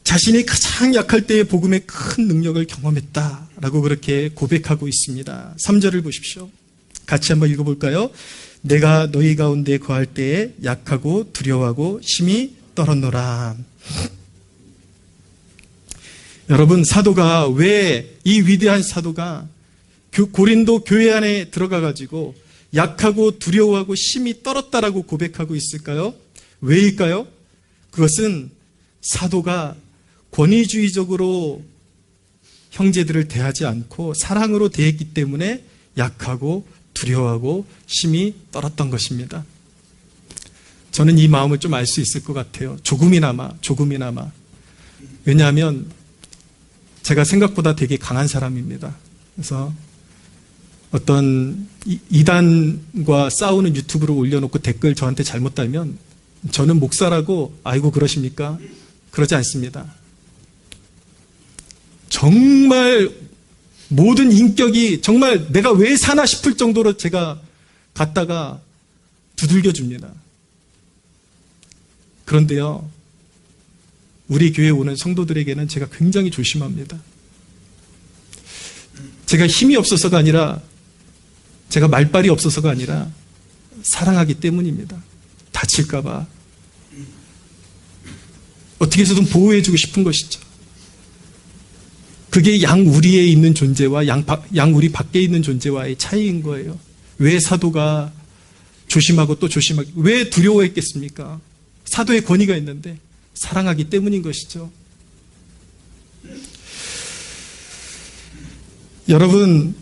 Speaker 1: 자신이 가장 약할 때의 복음의 큰 능력을 경험했다라고 그렇게 고백하고 있습니다. 3절을 보십시오. 같이 한번 읽어볼까요? 내가 너희 가운데 거할 때에 약하고 두려워하고 심히 떨었노라. 여러분, 사도가 왜 이 위대한 사도가 고린도 교회 안에 들어가가지고 약하고 두려워하고 심히 떨었다라고 고백하고 있을까요? 왜일까요? 그것은 사도가 권위주의적으로 형제들을 대하지 않고 사랑으로 대했기 때문에 약하고 두려워하고 심히 떨었던 것입니다. 저는 이 마음을 좀 알 수 있을 것 같아요. 조금이나마. 왜냐하면 제가 생각보다 되게 강한 사람입니다. 그래서 어떤 이단과 싸우는 유튜브를 올려놓고 댓글 저한테 잘못 달면 저는 목사라고 아이고 그러십니까? 그러지 않습니다. 정말 모든 인격이 정말 내가 왜 사나 싶을 정도로 제가 갖다가 두들겨 줍니다. 그런데요, 우리 교회에 오는 성도들에게는 제가 굉장히 조심합니다. 제가 힘이 없어서가 아니라 제가 말빨이 없어서가 아니라 사랑하기 때문입니다.
Speaker 4: 다칠까봐 어떻게 해서든 보호해주고 싶은 것이죠. 그게 양우리에 있는 존재와 양우리 밖에 있는 존재와의 차이인 거예요. 왜 사도가 조심하고 또 조심하고, 왜 두려워했겠습니까? 사도의 권위가 있는데 사랑하기 때문인 것이죠. 여러분,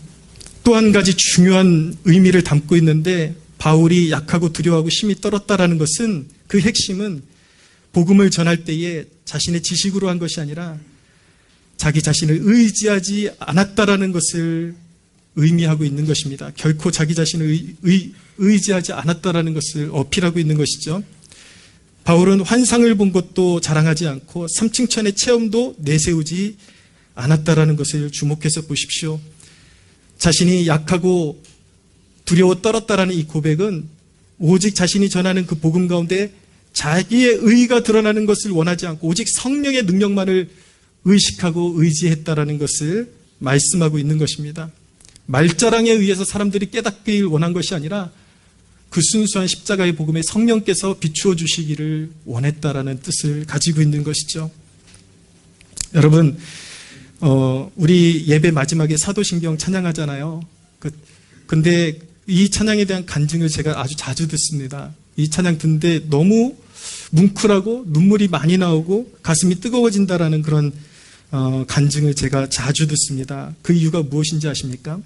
Speaker 4: 또 한 가지 중요한 의미를 담고 있는데, 바울이 약하고 두려워하고 심히 떨었다라는 것은, 그 핵심은 복음을 전할 때에 자신의 지식으로 한 것이 아니라 자기 자신을 의지하지 않았다라는 것을 의미하고 있는 것입니다. 결코 자기 자신을 의지하지 않았다라는 것을 어필하고 있는 것이죠. 바울은 환상을 본 것도 자랑하지 않고 삼층천의 체험도 내세우지 않았다라는 것을 주목해서 보십시오. 자신이 약하고 두려워 떨었다라는 이 고백은 오직 자신이 전하는 그 복음 가운데 자기의 의의가 드러나는 것을 원하지 않고 오직 성령의 능력만을 의식하고 의지했다라는 것을 말씀하고 있는 것입니다. 말자랑에 의해서 사람들이 깨닫기를 원한 것이 아니라 그 순수한 십자가의 복음에 성령께서 비추어 주시기를 원했다라는 뜻을 가지고 있는 것이죠. 여러분, 우리 예배 마지막에 사도신경 찬양하잖아요. 근데 이 찬양에 대한 간증을 제가 아주 자주 듣습니다. 이 찬양 듣는데 너무 뭉클하고 눈물이 많이 나오고 가슴이 뜨거워진다라는 그런 간증을 제가 자주 듣습니다. 그 이유가 무엇인지 아십니까?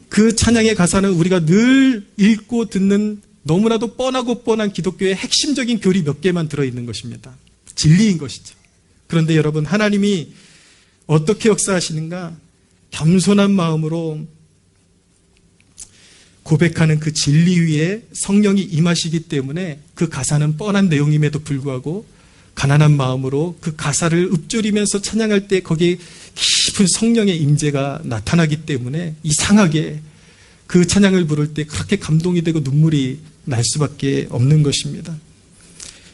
Speaker 4: 그 찬양의 가사는 우리가 늘 읽고 듣는 너무나도 뻔하고 뻔한 기독교의 핵심적인 교리 몇 개만 들어있는 것입니다. 진리인 것이죠. 그런데 여러분, 하나님이 어떻게 역사하시는가? 겸손한 마음으로 고백하는 그 진리 위에 성령이 임하시기 때문에 그 가사는 뻔한 내용임에도 불구하고 가난한 마음으로 그 가사를 읊조리면서 찬양할 때 거기에 깊은 성령의 임재가 나타나기 때문에 이상하게 그 찬양을 부를 때 그렇게 감동이 되고 눈물이 날 수밖에 없는 것입니다.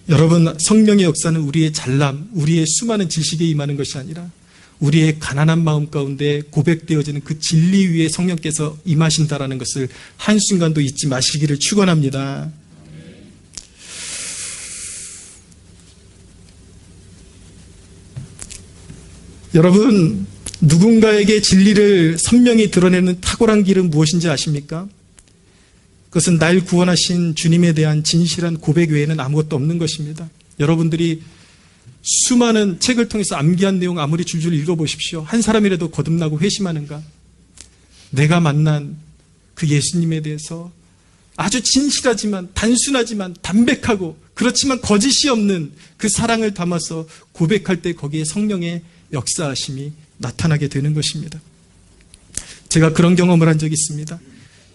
Speaker 4: 여러분, 성령의 역사는 우리의 잘남, 우리의 수많은 지식에 임하는 것이 아니라 우리의 가난한 마음 가운데 고백되어지는 그 진리 위에 성령께서 임하신다라는 것을 한순간도 잊지 마시기를 축원합니다. 여러분, 누군가에게 진리를 선명히 드러내는 탁월한 길은 무엇인지 아십니까? 그것은 날 구원하신 주님에 대한 진실한 고백 외에는 아무것도 없는 것입니다. 여러분들이 수많은 책을 통해서 암기한 내용 아무리 줄줄 읽어보십시오. 한 사람이라도 거듭나고 회심하는가? 내가 만난 그 예수님에 대해서 아주 진실하지만 단순하지만 담백하고 그렇지만 거짓이 없는 그 사랑을 담아서 고백할 때 거기에 성령의 역사하심이 나타나게 되는 것입니다. 제가 그런 경험을 한 적이 있습니다.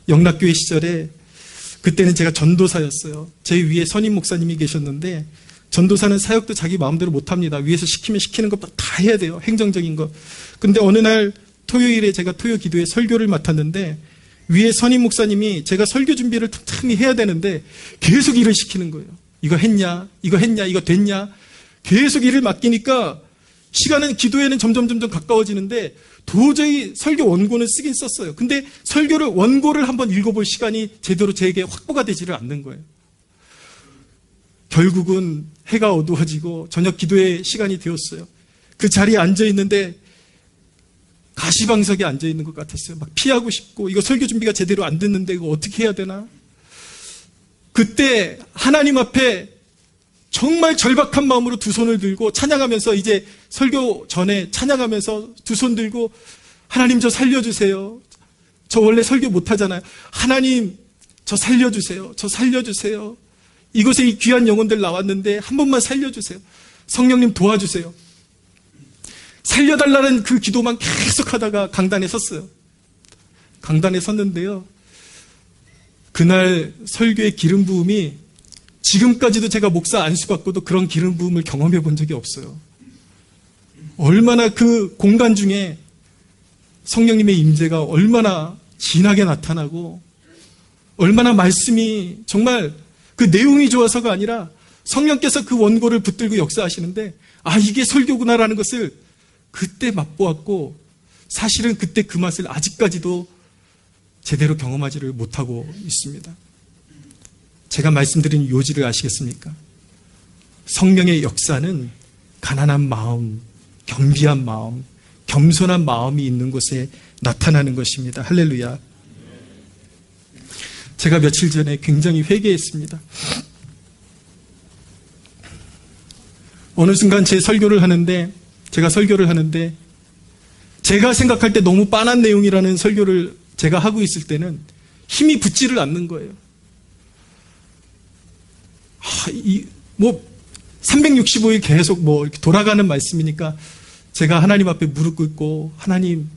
Speaker 4: 영락교회 시절에 그때는 제가 전도사였어요. 제 위에 선임 목사님이 계셨는데 전도사는 사역도 자기 마음대로 못합니다. 위에서 시키면 시키는 것 다 해야 돼요. 행정적인 거. 근데 어느 날 토요일에 제가 토요 기도에 설교를 맡았는데 위에 선임 목사님이 제가 설교 준비를 틈틈이 해야 되는데 계속 일을 시키는 거예요. 이거 했냐? 이거 했냐? 이거 됐냐? 계속 일을 맡기니까 시간은 기도에는 점점 가까워지는데 도저히 설교 원고는 쓰긴 썼어요. 근데 원고를 한번 읽어볼 시간이 제대로 제게 확보가 되지를 않는 거예요. 결국은 해가 어두워지고 저녁 기도의 시간이 되었어요. 그 자리에 앉아있는데 가시방석에 앉아있는 것 같았어요. 막 피하고 싶고 이거 설교 준비가 제대로 안 됐는데 이거 어떻게 해야 되나? 그때 하나님 앞에 정말 절박한 마음으로 두 손을 들고 찬양하면서 이제 설교 전에 찬양하면서 두 손 들고 하나님 저 살려주세요. 저 원래 설교 못하잖아요. 하나님 저 살려주세요. 저 살려주세요. 이곳에 이 귀한 영혼들 나왔는데 한 번만 살려주세요. 성령님 도와주세요. 살려달라는 그 기도만 계속 하다가 강단에 섰어요. 강단에 섰는데요. 그날 설교의 기름 부음이 지금까지도 제가 목사 안수받고도 그런 기름 부음을 경험해 본 적이 없어요. 얼마나 그 공간 중에 성령님의 임재가 얼마나 진하게 나타나고 얼마나 말씀이 정말 그 내용이 좋아서가 아니라 성령께서 그 원고를 붙들고 역사하시는데 아 이게 설교구나라는 것을 그때 맛보았고 사실은 그때 그 맛을 아직까지도 제대로 경험하지를 못하고 있습니다. 제가 말씀드린 요지를 아시겠습니까? 성령의 역사는 가난한 마음, 겸비한 마음, 겸손한 마음이 있는 곳에 나타나는 것입니다. 할렐루야. 제가 며칠 전에 굉장히 회개했습니다. 어느 순간 제가 설교를 하는데 제가 생각할 때 너무 빤한 내용이라는 설교를 제가 하고 있을 때는 힘이 붙지를 않는 거예요. 365일 계속 이렇게 돌아가는 말씀이니까 제가 하나님 앞에 무릎 꿇고, 하나님,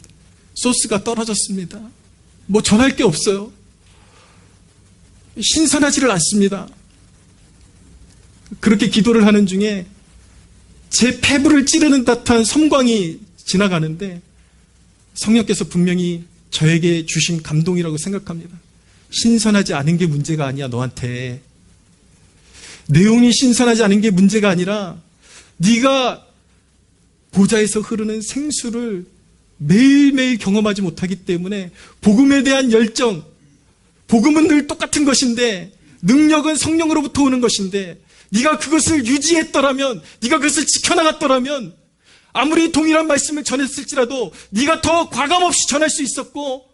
Speaker 4: 소스가 떨어졌습니다. 전할 게 없어요. 신선하지를 않습니다. 그렇게 기도를 하는 중에 제 폐부를 찌르는 듯한 섬광이 지나가는데 성령께서 분명히 저에게 주신 감동이라고 생각합니다. 신선하지 않은 게 문제가 아니야, 너한테. 내용이 신선하지 않은 게 문제가 아니라 네가 보좌에서 흐르는 생수를 매일매일 경험하지 못하기 때문에 복음에 대한 열정, 복음은 늘 똑같은 것인데 능력은 성령으로부터 오는 것인데 네가 그것을 유지했더라면, 네가 그것을 지켜나갔더라면 아무리 동일한 말씀을 전했을지라도 네가 더 과감없이 전할 수 있었고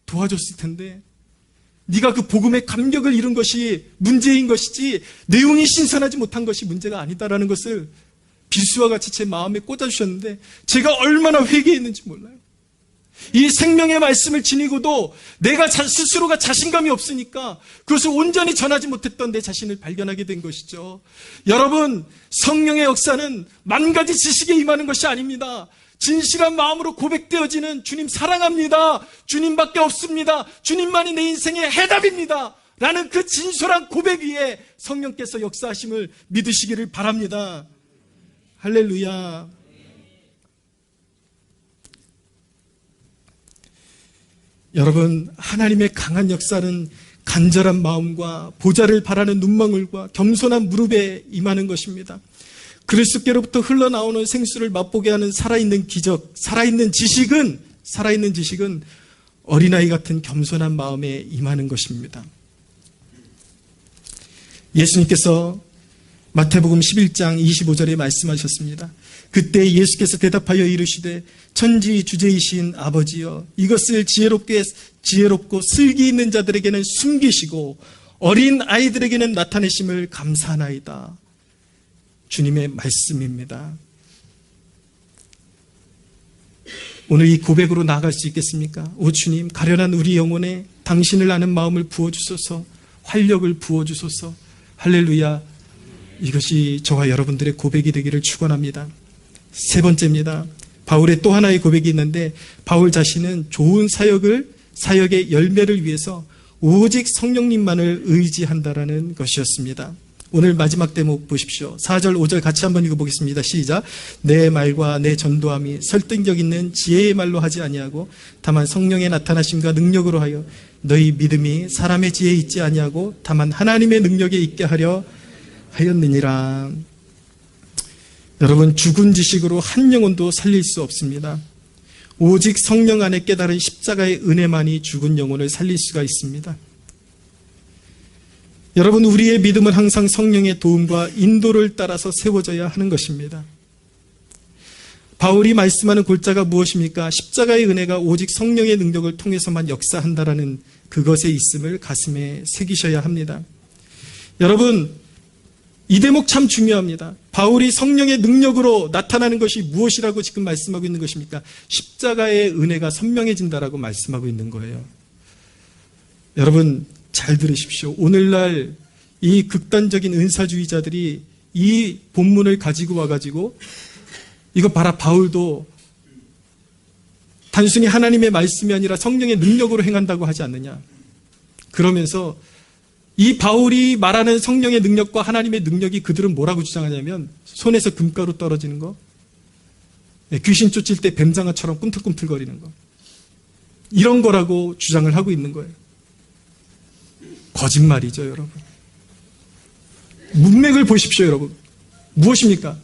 Speaker 4: 도와줬을 텐데 네가 그 복음의 감격을 잃은 것이 문제인 것이지 내용이 신선하지 못한 것이 문제가 아니다라는 것을 비수와 같이 제 마음에 꽂아주셨는데 제가 얼마나 회개했는지 몰라요. 이 생명의 말씀을 지니고도 내가 스스로가 자신감이 없으니까 그것을 온전히 전하지 못했던 내 자신을 발견하게 된 것이죠. 여러분, 성령의 역사는 만 가지 지식에 임하는 것이 아닙니다. 진실한 마음으로 고백되어지는 주님 사랑합니다, 주님밖에 없습니다, 주님만이 내 인생의 해답입니다 라는 그 진솔한 고백 위에 성령께서 역사하심을 믿으시기를 바랍니다. 할렐루야. 여러분, 하나님의 강한 역사는 간절한 마음과 보좌를 바라는 눈망울과 겸손한 무릎에 임하는 것입니다. 그리스도께로부터 흘러나오는 생수를 맛보게 하는 살아있는 기적, 살아있는 지식은 어린아이 같은 겸손한 마음에 임하는 것입니다. 예수님께서 마태복음 11장 25절에 말씀하셨습니다. 그때 예수께서 대답하여 이르시되 천지 주제이신 아버지여, 이것을 지혜롭고 슬기 있는 자들에게는 숨기시고 어린 아이들에게는 나타내심을 감사하나이다. 주님의 말씀입니다. 오늘 이 고백으로 나아갈 수 있겠습니까? 오 주님, 가련한 우리 영혼에 당신을 아는 마음을 부어주소서, 활력을 부어주소서. 할렐루야. 이것이 저와 여러분들의 고백이 되기를 축원합니다. 세 번째입니다. 바울의 또 하나의 고백이 있는데 바울 자신은 좋은 사역의 열매를 위해서 오직 성령님만을 의지한다라는 것이었습니다. 오늘 마지막 대목 보십시오. 4절 5절 같이 한번 읽어보겠습니다. 시작. 내 말과 내 전도함이 설득력 있는 지혜의 말로 하지 아니하고 다만 성령의 나타나심과 능력으로 하여 너희 믿음이 사람의 지혜에 있지 아니하고 다만 하나님의 능력에 있게 하려 하였느니라. 여러분, 죽은 지식으로 한 영혼도 살릴 수 없습니다. 오직 성령 안에 깨달은 십자가의 은혜만이 죽은 영혼을 살릴 수가 있습니다. 여러분, 우리의 믿음은 항상 성령의 도움과 인도를 따라서 세워져야 하는 것입니다. 바울이 말씀하는 골자가 무엇입니까? 십자가의 은혜가 오직 성령의 능력을 통해서만 역사한다라는 그것에 있음을 가슴에 새기셔야 합니다. 여러분, 이 대목 참 중요합니다. 바울이 성령의 능력으로 나타나는 것이 무엇이라고 지금 말씀하고 있는 것입니까? 십자가의 은혜가 선명해진다라고 말씀하고 있는 거예요. 여러분, 잘 들으십시오. 오늘날 이 극단적인 은사주의자들이 이 본문을 가지고 와가지고 이거 봐라, 바울도 단순히 하나님의 말씀이 아니라 성령의 능력으로 행한다고 하지 않느냐. 그러면서 이 바울이 말하는 성령의 능력과 하나님의 능력이 그들은 뭐라고 주장하냐면 손에서 금가루 떨어지는 거, 귀신 쫓을 때 뱀장어처럼 꿈틀꿈틀거리는 거, 이런 거라고 주장을 하고 있는 거예요. 거짓말이죠, 여러분. 문맥을 보십시오, 여러분. 무엇입니까?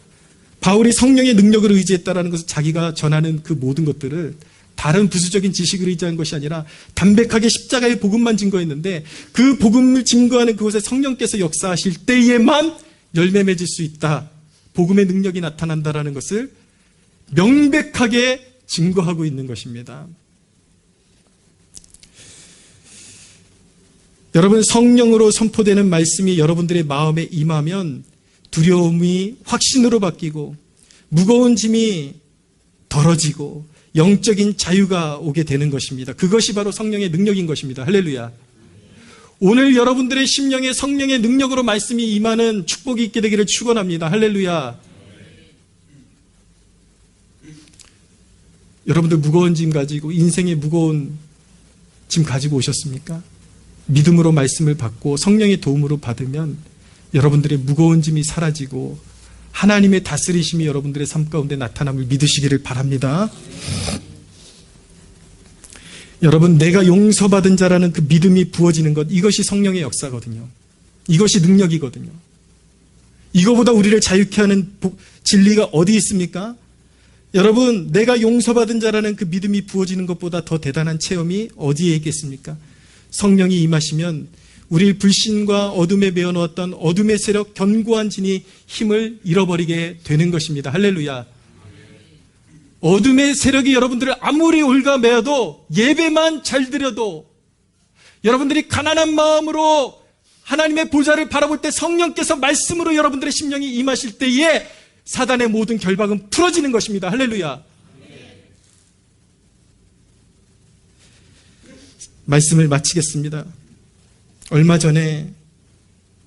Speaker 4: 바울이 성령의 능력을 의지했다라는 것은 자기가 전하는 그 모든 것들을 다른 부수적인 지식을 의지한 것이 아니라 담백하게 십자가의 복음만 증거했는데 그 복음을 증거하는 그곳에 성령께서 역사하실 때에만 열매 맺을 수 있다. 복음의 능력이 나타난다라는 것을 명백하게 증거하고 있는 것입니다. 여러분, 성령으로 선포되는 말씀이 여러분들의 마음에 임하면 두려움이 확신으로 바뀌고 무거운 짐이 덜어지고 영적인 자유가 오게 되는 것입니다. 그것이 바로 성령의 능력인 것입니다. 할렐루야. 오늘 여러분들의 심령에 성령의 능력으로 말씀이 임하는 축복이 있게 되기를 축원합니다. 할렐루야. 여러분들 무거운 짐 가지고, 인생의 무거운 짐 가지고 오셨습니까? 믿음으로 말씀을 받고 성령의 도움으로 받으면 여러분들의 무거운 짐이 사라지고 하나님의 다스리심이 여러분들의 삶 가운데 나타남을 믿으시기를 바랍니다. 여러분, 내가 용서받은 자라는 그 믿음이 부어지는 것, 이것이 성령의 역사거든요. 이것이 능력이거든요. 이거보다 우리를 자유케 하는 진리가 어디 있습니까? 여러분, 내가 용서받은 자라는 그 믿음이 부어지는 것보다 더 대단한 체험이 어디에 있겠습니까? 성령이 임하시면 우리 불신과 어둠에 메어놓았던 어둠의 세력, 견고한 진이 힘을 잃어버리게 되는 것입니다. 할렐루야. 어둠의 세력이 여러분들을 아무리 올가매어도, 예배만 잘 드려도, 여러분들이 가난한 마음으로 하나님의 보좌를 바라볼 때 성령께서 말씀으로 여러분들의 심령이 임하실 때에 사단의 모든 결박은 풀어지는 것입니다. 할렐루야. 말씀을 마치겠습니다. 얼마 전에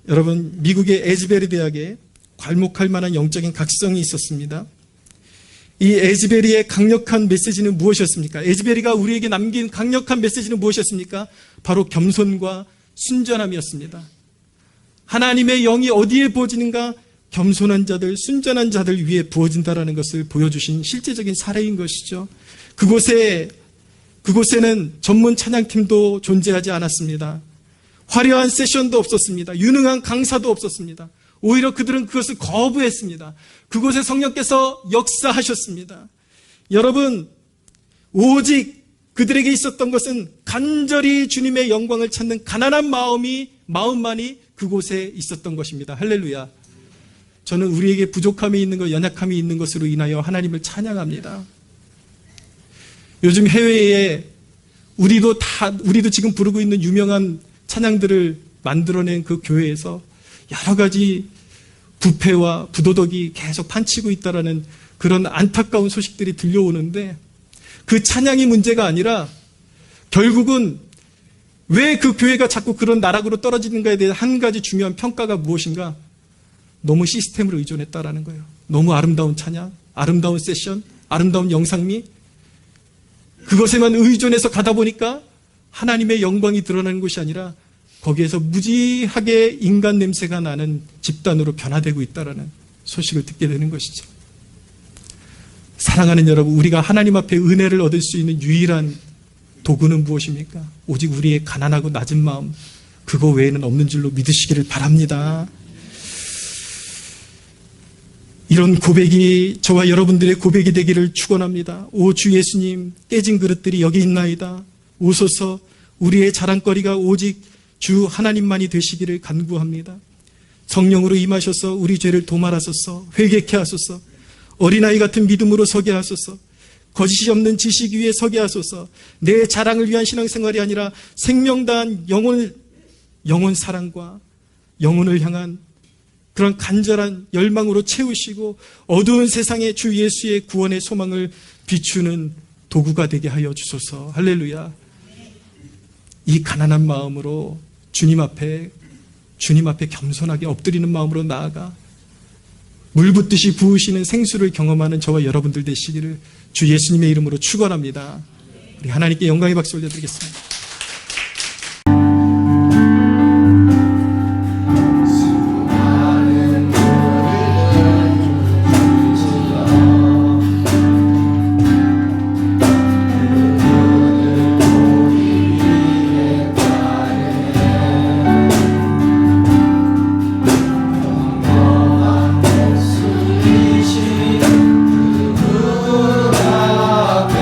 Speaker 4: 여러분, 미국의 에즈베리 대학에 괄목할 만한 영적인 각성이 있었습니다. 이 에즈베리의 강력한 메시지는 무엇이었습니까? 에즈베리가 우리에게 남긴 강력한 메시지는 무엇이었습니까? 바로 겸손과 순전함이었습니다. 하나님의 영이 어디에 부어지는가? 겸손한 자들, 순전한 자들 위에 부어진다라는 것을 보여주신 실제적인 사례인 것이죠. 그곳에는 전문 찬양팀도 존재하지 않았습니다. 화려한 세션도 없었습니다. 유능한 강사도 없었습니다. 오히려 그들은 그것을 거부했습니다. 그곳에 성령께서 역사하셨습니다. 여러분, 오직 그들에게 있었던 것은 간절히 주님의 영광을 찾는 가난한 마음만이 그곳에 있었던 것입니다. 할렐루야. 저는 우리에게 부족함이 있는 것, 연약함이 있는 것으로 인하여 하나님을 찬양합니다. 요즘 해외에 우리도 지금 부르고 있는 유명한 찬양들을 만들어낸 그 교회에서 여러 가지 부패와 부도덕이 계속 판치고 있다라는 그런 안타까운 소식들이 들려오는데, 그 찬양이 문제가 아니라 결국은 왜 그 교회가 자꾸 그런 나락으로 떨어지는가에 대한 한 가지 중요한 평가가 무엇인가? 너무 시스템을 의존했다라는 거예요. 너무 아름다운 찬양, 아름다운 세션, 아름다운 영상미, 그것에만 의존해서 가다 보니까 하나님의 영광이 드러나는 것이 아니라 거기에서 무지하게 인간 냄새가 나는 집단으로 변화되고 있다는 소식을 듣게 되는 것이죠. 사랑하는 여러분, 우리가 하나님 앞에 은혜를 얻을 수 있는 유일한 도구는 무엇입니까? 오직 우리의 가난하고 낮은 마음, 그거 외에는 없는 줄로 믿으시기를 바랍니다. 이런 고백이 저와 여러분들의 고백이 되기를 축원합니다. 오 주 예수님, 깨진 그릇들이 여기 있나이다. 오소서. 우리의 자랑거리가 오직 주 하나님만이 되시기를 간구합니다. 성령으로 임하셔서 우리 죄를 도말하소서. 회개케 하소서. 어린아이 같은 믿음으로 서게 하소서. 거짓이 없는 지식 위에 서게 하소서. 내 자랑을 위한 신앙생활이 아니라 생명다한 영혼 사랑과 영혼을 향한 그런 간절한 열망으로 채우시고 어두운 세상에 주 예수의 구원의 소망을 비추는 도구가 되게 하여 주소서. 할렐루야. 이 가난한 마음으로 주님 앞에 겸손하게 엎드리는 마음으로 나아가 물 붓듯이 부으시는 생수를 경험하는 저와 여러분들 되시기를 주 예수님의 이름으로 축원합니다. 우리 하나님께 영광의 박수 올려드리겠습니다.
Speaker 2: 그 앞에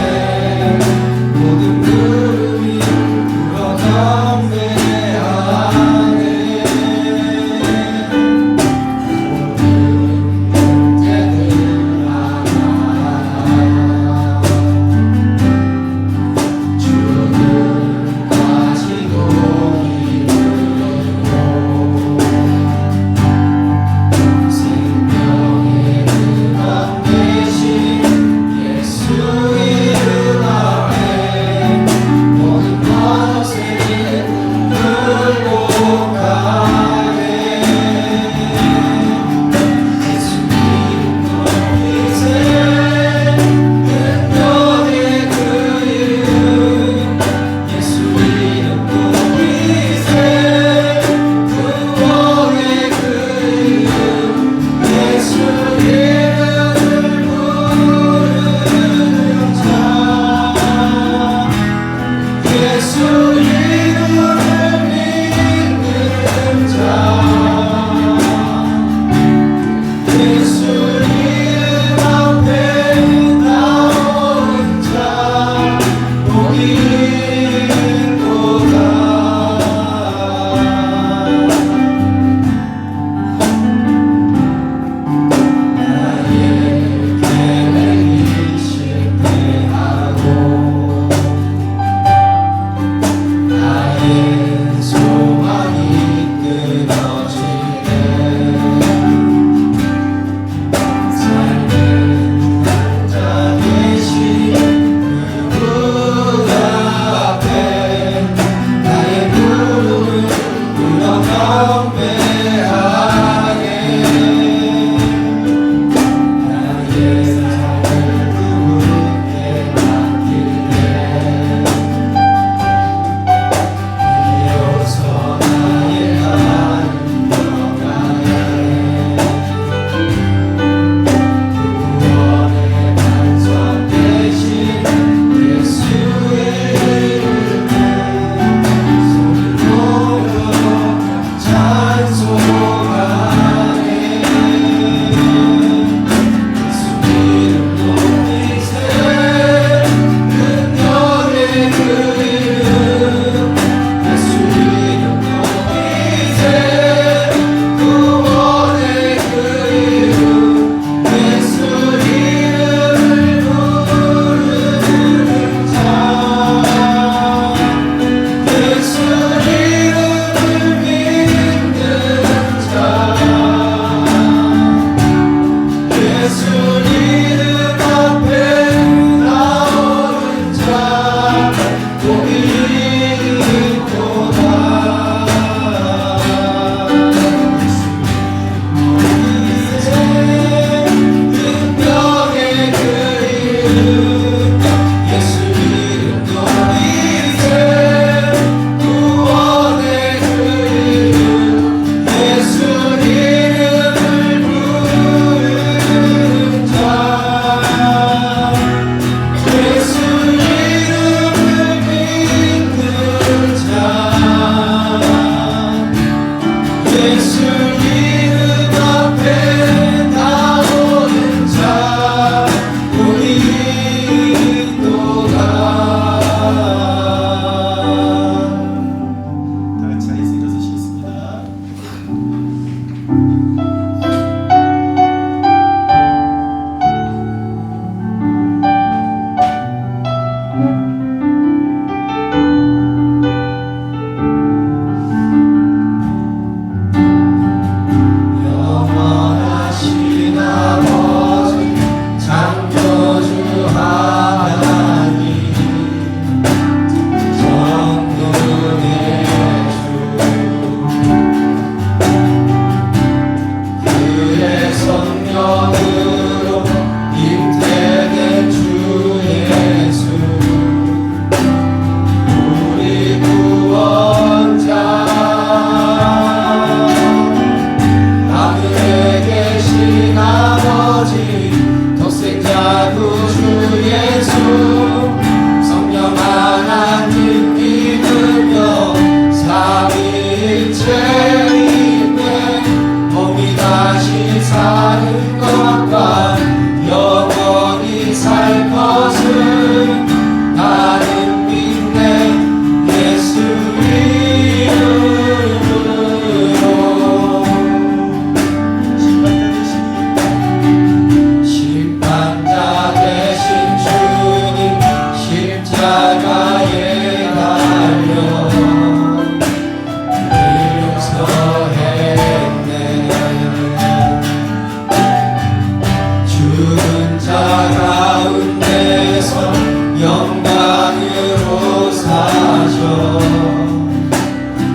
Speaker 2: 영광으로 사셔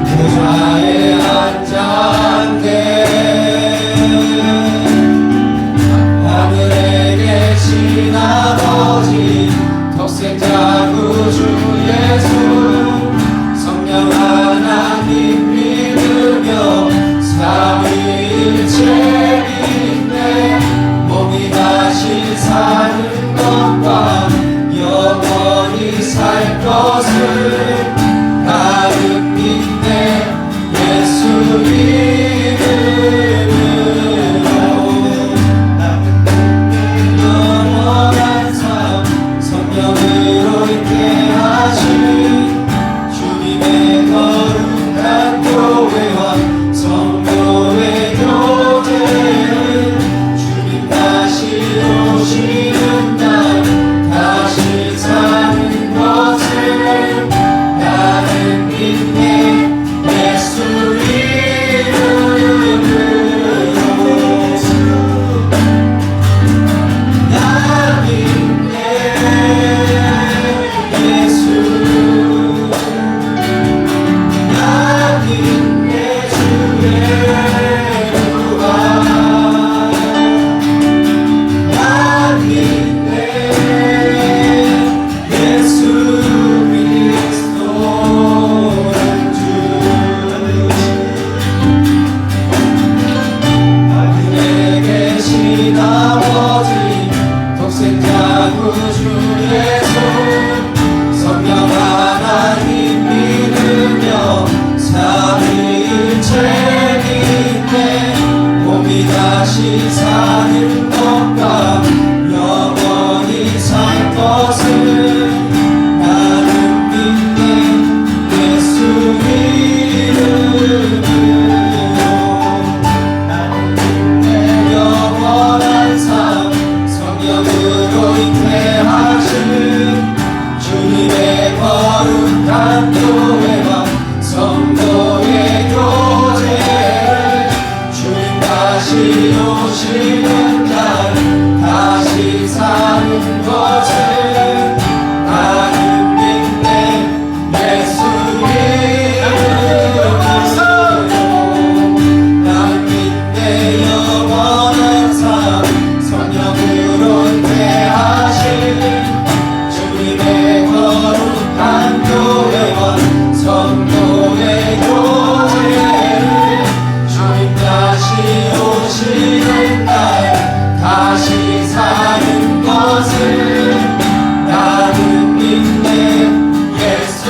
Speaker 2: 보좌에 앉았네. 하늘에 계신 아버지 독생자 구주 예수 성령 하나님 믿으며 삼위일체 믿네. 몸이 다시 사는 것과 영원히 살 것을 나는 믿네. 예수 이름으로 나는 믿네. 영원한 삶 성령으로 있게 하신 주님의 거룩한 교회와 성도의 교제를 주님 다시 오시는 날 다시 사는 것을 나는 믿네. 예수 이름으로 나 믿네. 예수 나 믿네. 주의 구원 나 믿네. 예수 그리스도는 주 하늘에 계신 아버지 독생자 구주 예수 성령 하나님 믿으며 삼위일체 믿네. 몸이 다시 사는 것과 영원히 살 것을 나는 믿네. 예수 이름으로 나는 믿네. 영원한 삶 성령으로 있게 하신 주님의 거룩한 교회와 성도의 교제를 주님 다시 오시는 날 다시 사는 것을 나는 믿네. 예수 이름으로 나는 믿네. 영원한 삶 성령으로 있게 하신 주님의 거룩한 교회와 성도의 교제를 주님 다시 오시는 날 다시 사는 것을 나는 믿네. 예수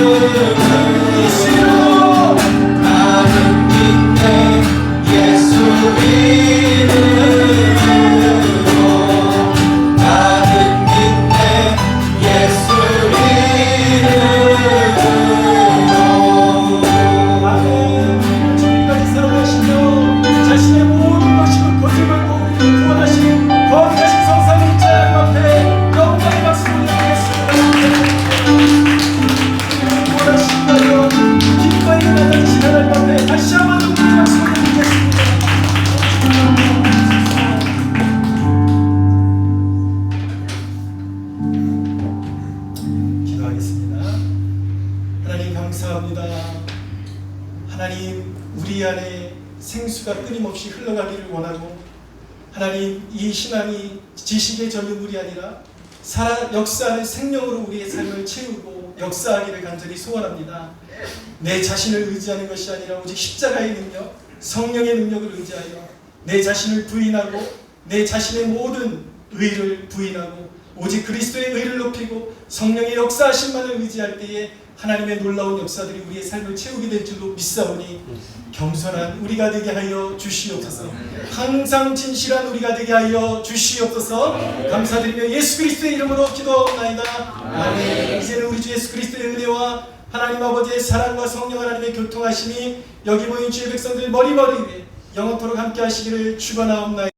Speaker 2: 이름으로 나는 믿네. 예수 이름으로 나는 믿네. 예수 이름으로
Speaker 1: 아멘. 주님까지 살아가시며 자신의 모든 것을 거듭하고 우리를 구원하신 거룩하신 성삼위 하나님 앞에 영광의 박수 올려드리겠습니다. 구원하신다여 기뻐히 나가신 하나님 앞에 다시 한번 영광의 박수 올려드리겠습니다. 기도하겠습니다. 하나님 감사합니다. 하나님 우리 안에 생수가 끊임없이 흘러가기를 원하고 하나님 이 신앙이 지식의 전유물이 아니라 역사하는 생명으로 우리의 삶을 채우고 역사하기를 간절히 소원합니다. 내 자신을 의지하는 것이 아니라 오직 십자가의 능력, 성령의 능력을 의지하여 내 자신을 부인하고 내 자신의 모든 의를 부인하고 오직 그리스도의 의를 높이고 성령의 역사하심만을 의지할 때에 하나님의 놀라운 역사들이 우리의 삶을 채우게 될 줄로 믿사오니 겸손한 우리가 되게 하여 주시옵소서. 항상 진실한 우리가 되게 하여 주시옵소서. 감사드리며 예수 그리스도의 이름으로 기도하옵나이다. 아멘. 이제는 우리 주 예수 그리스도의 은혜와 하나님 아버지의 사랑과 성령 하나님의 교통하심이 여기 모인 주의 백성들 머리머리 위에 영원토록 함께 하시기를 축원하옵나이다.